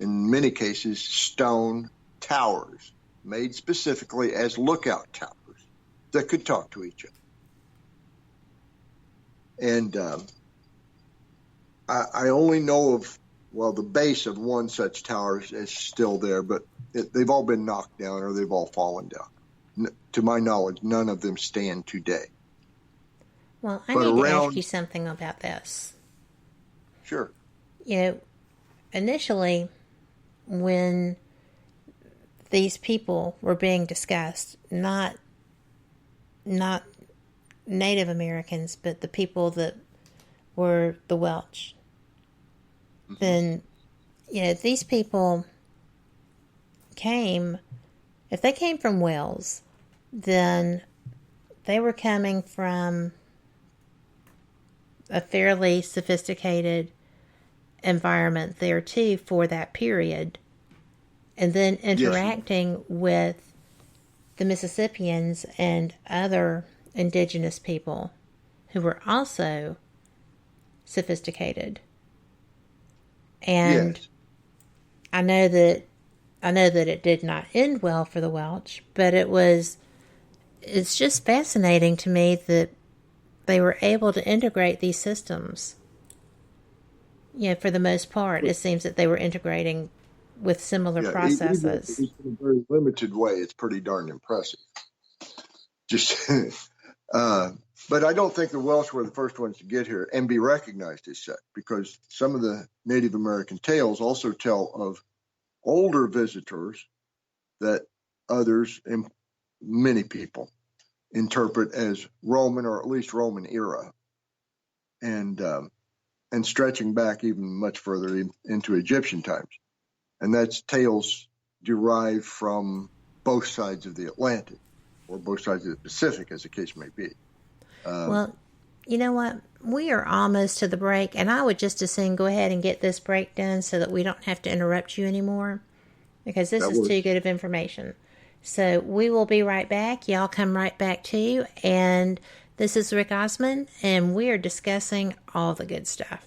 in many cases, stone towers made specifically as lookout towers that could talk to each other. And I only know of, the base of one such tower is still there, but they've all been knocked down or they've all fallen down. To my knowledge, none of them stand today. Well, I need to ask you something about this. Sure. Initially, when these people were being discussed, not Native Americans, but the people that were the Welsh, then, these people if they came from Wales, then they were coming from a fairly sophisticated environment there too for that period, and then interacting with the Mississippians and other indigenous people who were also sophisticated. And I know that it did not end well for the Welsh, but it's just fascinating to me that they were able to integrate these systems. For the most part, it seems that they were integrating with similar processes. In a very limited way, it's pretty darn impressive. But I don't think the Welsh were the first ones to get here and be recognized as such, because some of the Native American tales also tell of older visitors that others, and many people, interpret as Roman or at least Roman era, and stretching back even much further into Egyptian times. And that's tales derived from both sides of the Atlantic, or both sides of the Pacific, as the case may be. Well, you know what? We are almost to the break, and I would just as soon go ahead and get this break done so that we don't have to interrupt you anymore, because this is too good of information. So we will be right back. Y'all come right back too. And this is Rick Osmon, and we are discussing all the good stuff.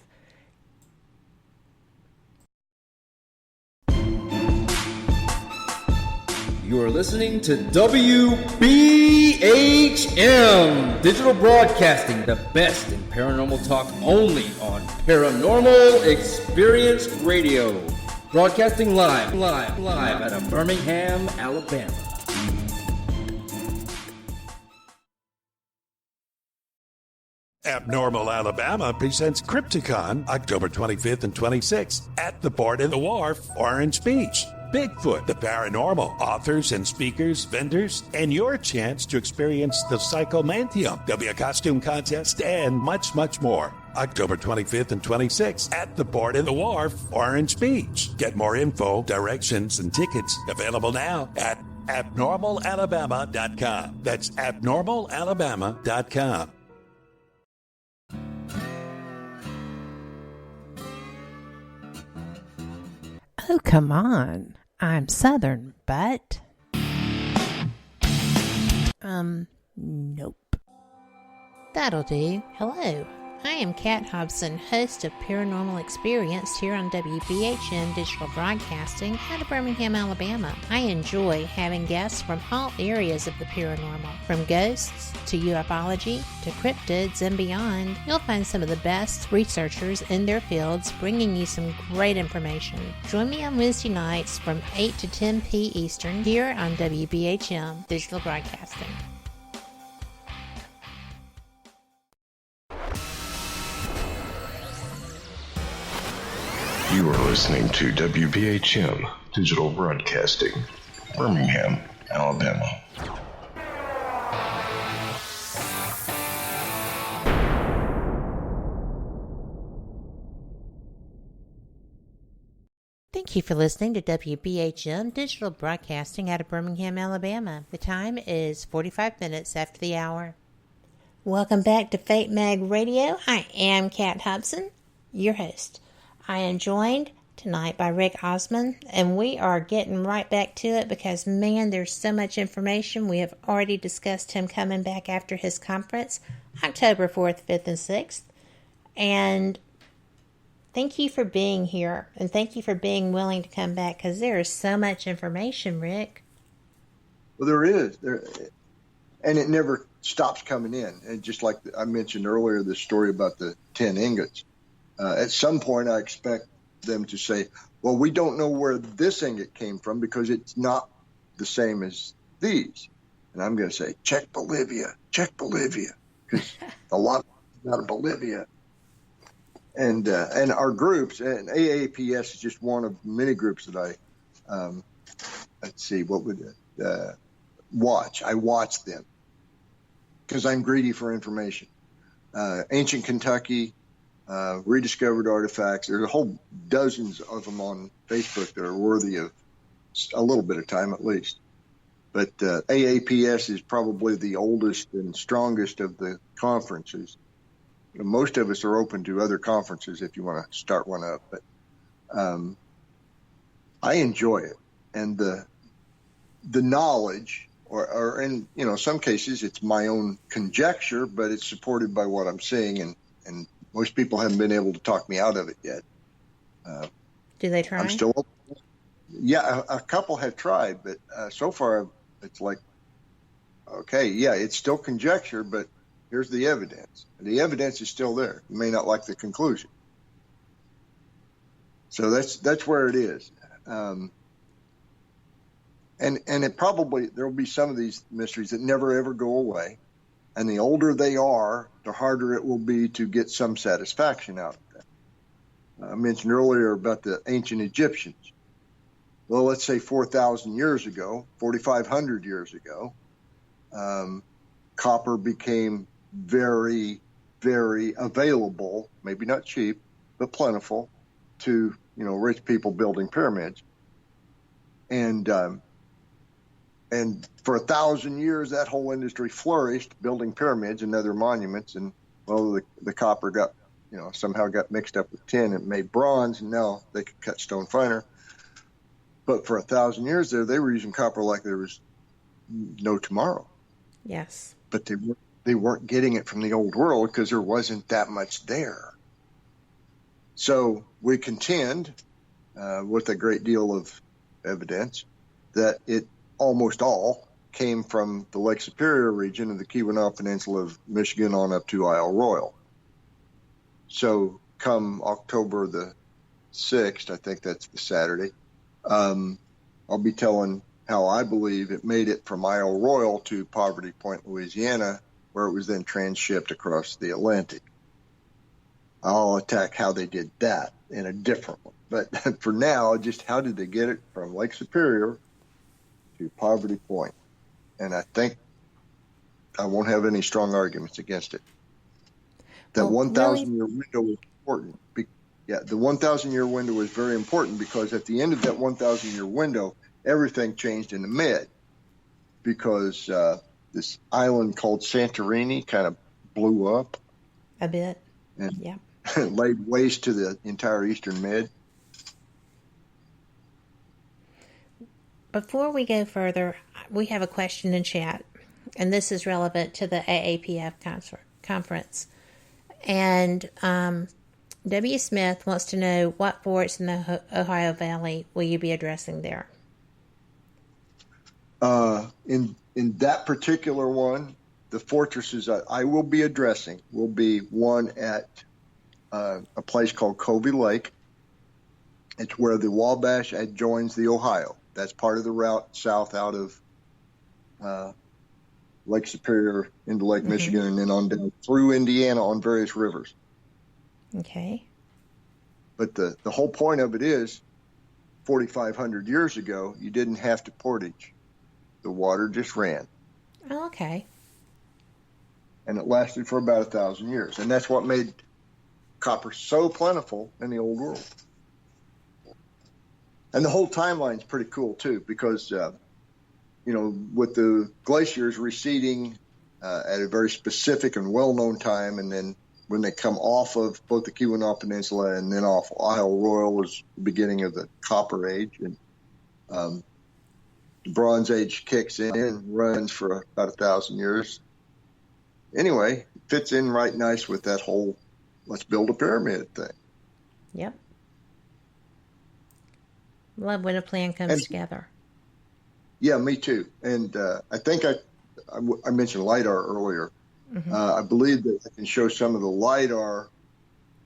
You are listening to WBHM Digital Broadcasting, the best in paranormal talk, only on Paranormal Experience Radio. Broadcasting live out of Birmingham, Alabama. Abnormal Alabama presents Crypticon October 25th and 26th at the Port in the Wharf, Orange Beach. Bigfoot, the paranormal, authors and speakers, vendors, and your chance to experience the Psychomantheum. There'll be a costume contest and much, much more. October 25th and 26th at the Port in the Wharf, Orange Beach. Get more info, directions, and tickets available now at abnormalalabama.com. That's abnormalalabama.com. Oh, come on. I'm Southern, but... nope. That'll do. Hello, I am Kat Hobson, host of Paranormal Experience here on WBHM Digital Broadcasting out of Birmingham, Alabama. I enjoy having guests from all areas of the paranormal, from ghosts to ufology to cryptids and beyond. You'll find some of the best researchers in their fields bringing you some great information. Join me on Wednesday nights from 8 to 10 p. Eastern here on WBHM Digital Broadcasting. You are listening to WBHM Digital Broadcasting, Birmingham, Alabama. Thank you for listening to WBHM Digital Broadcasting out of Birmingham, Alabama. The time is 45 minutes after the hour. Welcome back to Fate Mag Radio. I am Kat Hobson, your host. I am joined tonight by Rick Osmon, and we are getting right back to it because, man, there's so much information. We have already discussed him coming back after his conference, October 4th, 5th, and 6th. And thank you for being here, and thank you for being willing to come back because there is so much information, Rick. Well, there is. And it never stops coming in. And just like I mentioned earlier, the story about the 10 ingots. At some point, I expect them to say, well, we don't know where this ingot came from because it's not the same as these. And I'm going to say, check Bolivia, because a lot out of Bolivia. And our groups, and AAPS is just one of many groups that I, let's see, what would it, watch. I watch them because I'm greedy for information. Ancient Kentucky, rediscovered artifacts. There's a whole dozens of them on Facebook that are worthy of a little bit of time at least. But AAPS is probably the oldest and strongest of the conferences. Most of us are open to other conferences if you want to start one up. But I enjoy it, and the knowledge, or in some cases it's my own conjecture, but it's supported by what I'm seeing, and most people haven't been able to talk me out of it yet. Do they try? I'm still open. Yeah, a couple have tried, but so far it's like, okay, yeah, it's still conjecture, but here's the evidence. And the evidence is still there. You may not like the conclusion. So that's where it is. And it probably, there will be some of these mysteries that never ever go away. And the older they are, the harder it will be to get some satisfaction out of them. I mentioned earlier about the ancient Egyptians. Well, let's say 4,000 years ago, 4,500 years ago, copper became very, very available, maybe not cheap, but plentiful to, rich people building pyramids. And for 1,000 years, that whole industry flourished, building pyramids and other monuments. And, well, the copper got, somehow got mixed up with tin and made bronze, and now they could cut stone finer. But for 1,000 years there, they were using copper like there was no tomorrow. Yes. But they weren't getting it from the old world because there wasn't that much there. So we contend, with a great deal of evidence, that it almost all came from the Lake Superior region of the Keweenaw Peninsula of Michigan on up to Isle Royal. So come October the 6th, I think that's the Saturday, I'll be telling how I believe it made it from Isle Royal to Poverty Point, Louisiana, where it was then transshipped across the Atlantic. I'll attack how they did that in a different one. But for now, just how did they get it from Lake Superior to Poverty Point? And I think I won't have any strong arguments against it. That 1,000-year window was important. Yeah, the 1,000-year window is very important because at the end of that 1,000-year window, everything changed in the mid because this island called Santorini kind of blew up. A bit. And yeah. laid waste to the entire eastern mid. Before we go further, we have a question in chat, and this is relevant to the AAPF conference. And W. Smith wants to know what forts in the Ohio Valley will you be addressing there? In that particular one, the fortresses I will be addressing will be one at a place called Covey Lake. It's where the Wabash adjoins the Ohio. That's part of the route south out of Lake Superior into Lake Michigan and then on down through Indiana on various rivers. Okay. But the whole point of it is 4,500 years ago, you didn't have to portage. The water just ran. Oh, okay. And it lasted for about 1,000 years. And that's what made copper so plentiful in the old world. And the whole timeline's pretty cool, too, because, with the glaciers receding at a very specific and well-known time, and then when they come off of both the Keweenaw Peninsula and then off Isle Royal was the beginning of the Copper Age. And the Bronze Age kicks in and runs for about 1,000 years. Anyway, it fits in right nice with that whole let's build a pyramid thing. Yep. Love when a plan comes together. Yeah, me too. And I think I mentioned LiDAR earlier. I believe that I can show some of the LiDAR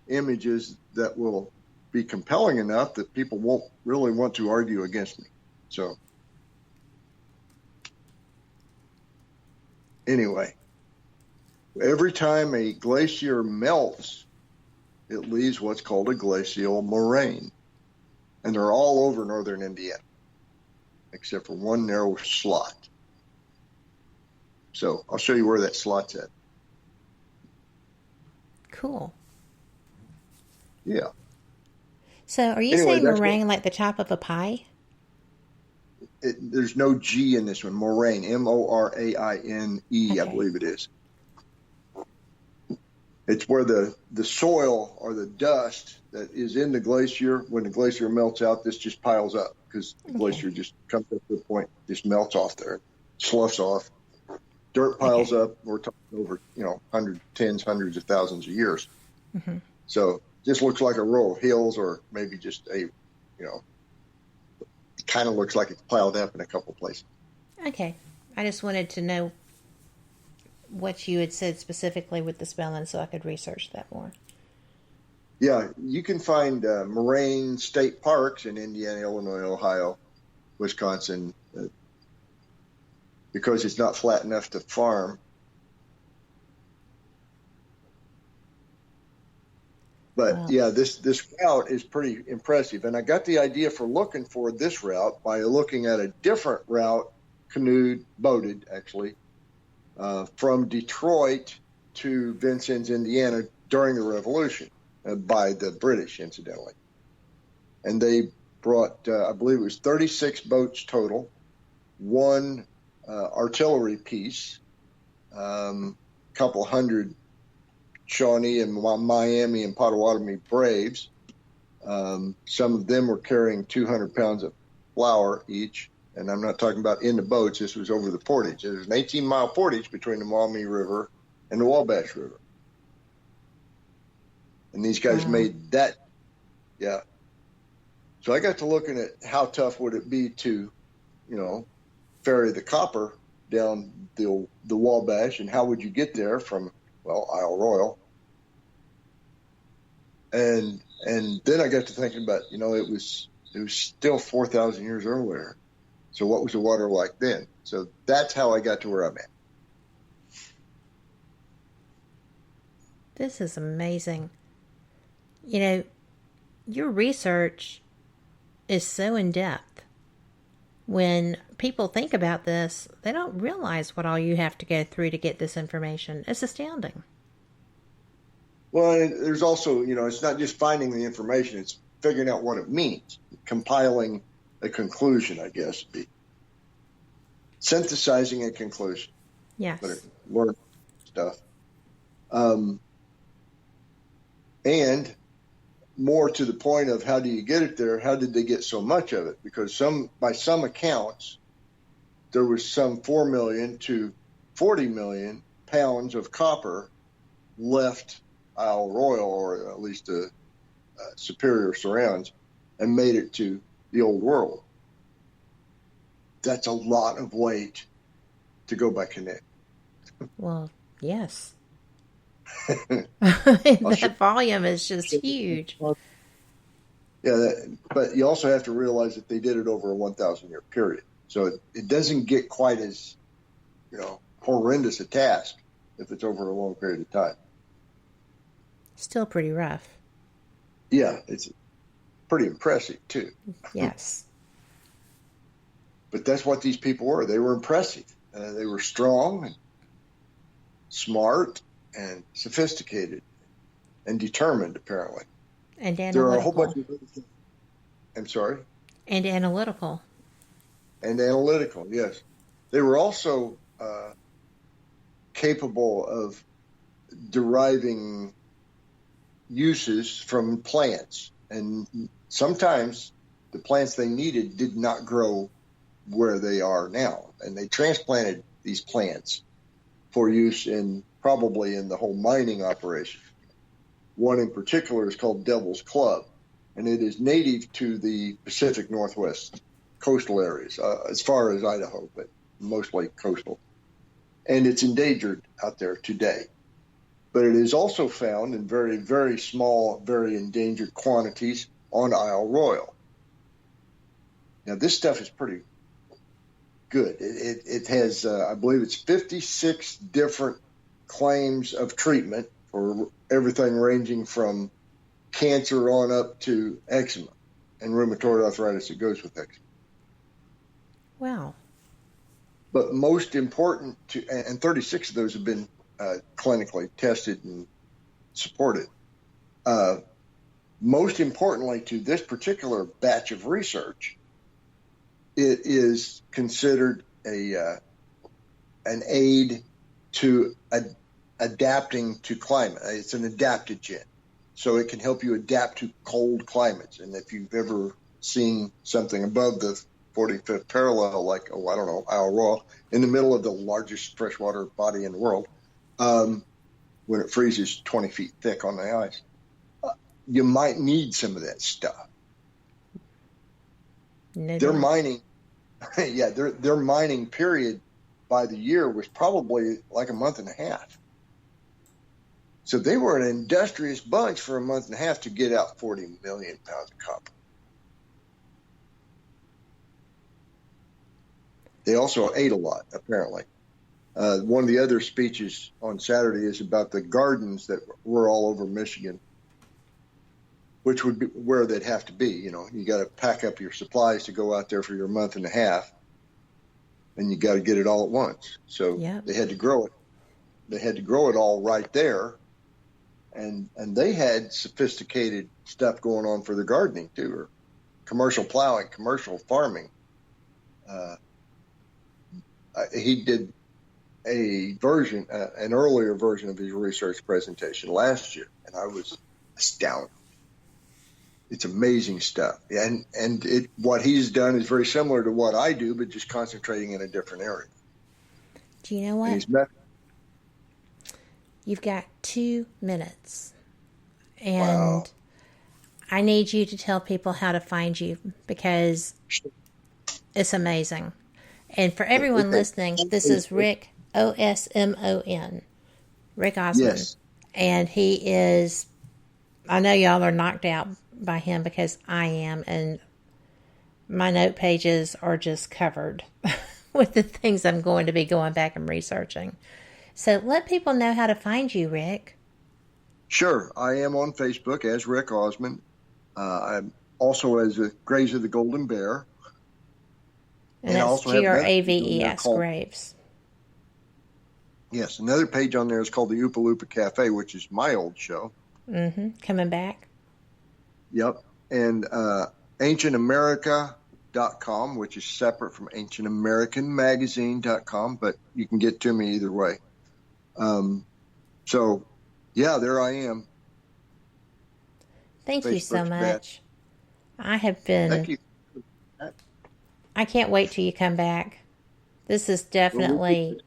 images that will be compelling enough that people won't really want to argue against me. So anyway, every time a glacier melts, it leaves what's called a glacial moraine. And they're all over northern Indiana, except for one narrow slot. So I'll show you where that slot's at. Cool. Yeah. So are you saying moraine like the top of a pie? There's no G in this one. Moraine, Moraine, I believe it is. It's where the soil or the dust that is in the glacier, when the glacier melts out, this just piles up because the glacier just comes up to a point, just melts off there, sloughs off. Dirt piles up. We're talking over, hundreds of thousands of years. So just looks like a row of hills or maybe just it kind of looks like it's piled up in a couple places. Okay. I just wanted to know what you had said specifically with the spelling so I could research that more. Yeah, you can find moraine state parks in Indiana, Illinois, Ohio, Wisconsin, because it's not flat enough to farm. But yeah, this route is pretty impressive. And I got the idea for looking for this route by looking at a different route, boated actually, from Detroit to Vincennes, Indiana during the Revolution by the British, incidentally. And they brought, I believe it was 36 boats total, one artillery piece, couple hundred Shawnee and Miami and Potawatomi Braves. Some of them were carrying 200 pounds of flour each. And I'm not talking about in the boats. This was over the portage. There's an 18-mile portage between the Maumee River and the Wabash River. And these guys made that. Yeah. So I got to looking at how tough would it be to, ferry the copper down the Wabash, and how would you get there from, Isle Royal. And then I got to thinking about, it was still 4,000 years earlier. So what was the water like then? So that's how I got to where I'm at. This is amazing. Your research is so in-depth. When people think about this, they don't realize what all you have to go through to get this information. It's astounding. Well, there's also, it's not just finding the information, it's figuring out what it means, compiling a conclusion, I guess, be synthesizing a conclusion. Yes. Learn stuff. And more to the point of how do you get it there? How did they get so much of it? Because by some accounts, there was some 4 million to 40 million pounds of copper left Isle Royal, or at least Superior surrounds, and made it to the old world. That's a lot of weight to go by canoe. Well, yes. That volume is just huge. Yeah, but you also have to realize that they did it over a 1,000-year period. So it doesn't get quite as, horrendous a task if it's over a long period of time. Still pretty rough. Yeah, it's pretty impressive, too. Yes. But that's what these people were. They were impressive. They were strong and smart and sophisticated and determined, apparently. And analytical. There are a whole bunch of other things. I'm sorry? And analytical. And analytical, yes. They were also capable of deriving uses from plants. And sometimes the plants they needed did not grow where they are now. And they transplanted these plants for use probably in the whole mining operation. One in particular is called Devil's Club, and it is native to the Pacific Northwest coastal areas, as far as Idaho, but mostly coastal. And it's endangered out there today. But it is also found in very, very small, very endangered quantities on Isle Royal. Now, this stuff is pretty good. It has, I believe it's 56 different claims of treatment for everything ranging from cancer on up to eczema and rheumatoid arthritis that goes with eczema. Wow. But most important and 36 of those have been clinically tested and supported. Most importantly to this particular batch of research, it is considered an aid to adapting to climate. It's an adaptogen, so it can help you adapt to cold climates. And if you've ever seen something above the 45th parallel, like, Isle Royal, in the middle of the largest freshwater body in the world, when it freezes 20 feet thick on the ice, you might need some of that stuff. Their mining, their mining period by the year was probably like a month and a half. So they were an industrious bunch for a month and a half to get out 40 million pounds of copper. They also ate a lot, apparently. One of the other speeches on Saturday is about the gardens that were all over Michigan, which would be where they'd have to be. You got to pack up your supplies to go out there for your month and a half, and you got to get it all at once. So they had to grow it. They had to grow it all right there, and they had sophisticated stuff going on for the gardening too, or commercial plowing, commercial farming. He did an earlier version of his research presentation last year, and I was astounded. It's amazing stuff. And what he's done is very similar to what I do, but just concentrating in a different area. Do you know what? You've got 2 minutes. And I need you to tell people how to find you, because it's amazing. And for everyone listening, this is Rick, Osmon, Rick Osmon. Yes. And he is, I know y'all are knocked out by him because I am, and my note pages are just covered with the things I'm going to be going back and researching. So let people know how to find you, Rick. Sure. I am on Facebook as Rick Osmon. I'm also as a Graves of the Golden Bear. And that's Graves, Graves. Yes. Another page on there is called the Oopa Loopa Cafe, which is my old show. Mm-hmm. Coming back. Yep. And ancientamerica.com, which is separate from ancientamericanmagazine.com, but you can get to me either way. So, there I am. Thank you so much. I have been... Thank you. I can't wait till you come back. This is definitely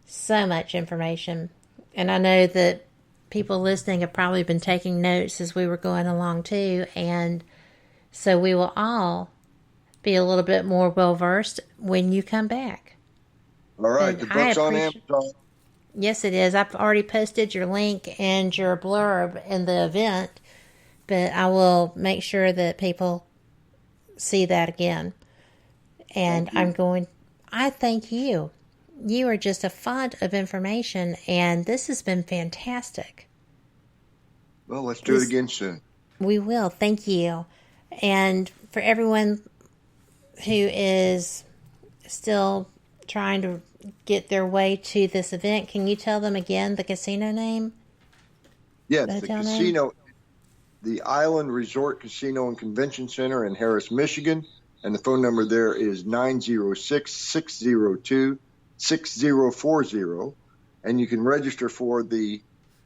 so much information. And I know that people listening have probably been taking notes as we were going along too, and so we will all be a little bit more well-versed when you come back. All right, And the book's on Amazon. Yes, it is. I've already posted your link and your blurb in the event, but I will make sure that people see that again. And I thank you. You are just a font of information, and this has been fantastic. Well, let's do it again soon. We will. Thank you. And for everyone who is still trying to get their way to this event, can you tell them again the casino name? Yes, the casino, the Island Resort Casino and Convention Center in Harris, Michigan. And the phone number there is 906-602-6040. And you can register for the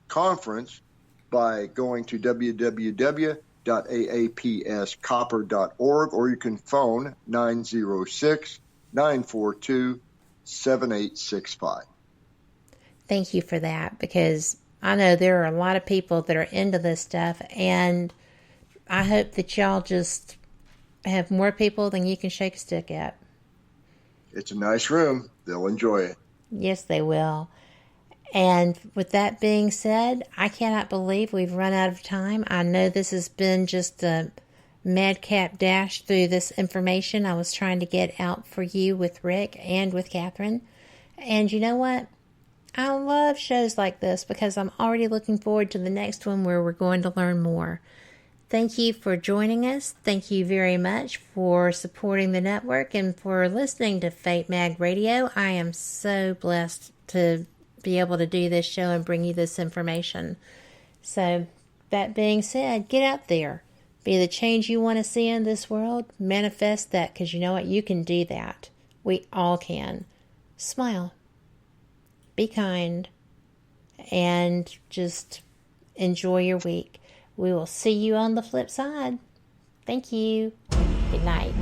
conference by going to www.aapscopper.org, or you can phone 906-942-7865. Thank you for that, because I know there are a lot of people that are into this stuff, and I hope that y'all just have more people than you can shake a stick at. It's a nice room. They'll enjoy it. Yes, they will. And with that being said, I cannot believe we've run out of time. I know this has been just a madcap dash through this information I was trying to get out for you with Rick and with Katherine. And you know what? I love shows like this because I'm already looking forward to the next one where we're going to learn more. Thank you for joining us. Thank you very much for supporting the network and for listening to Fate Mag Radio. I am so blessed to be able to do this show and bring you this information. So, that being said, get out there. Be the change you want to see in this world. Manifest that, because you know what? You can do that. We all can. Smile. Be kind. And just enjoy your week. We will see you on the flip side. Thank you. Good night.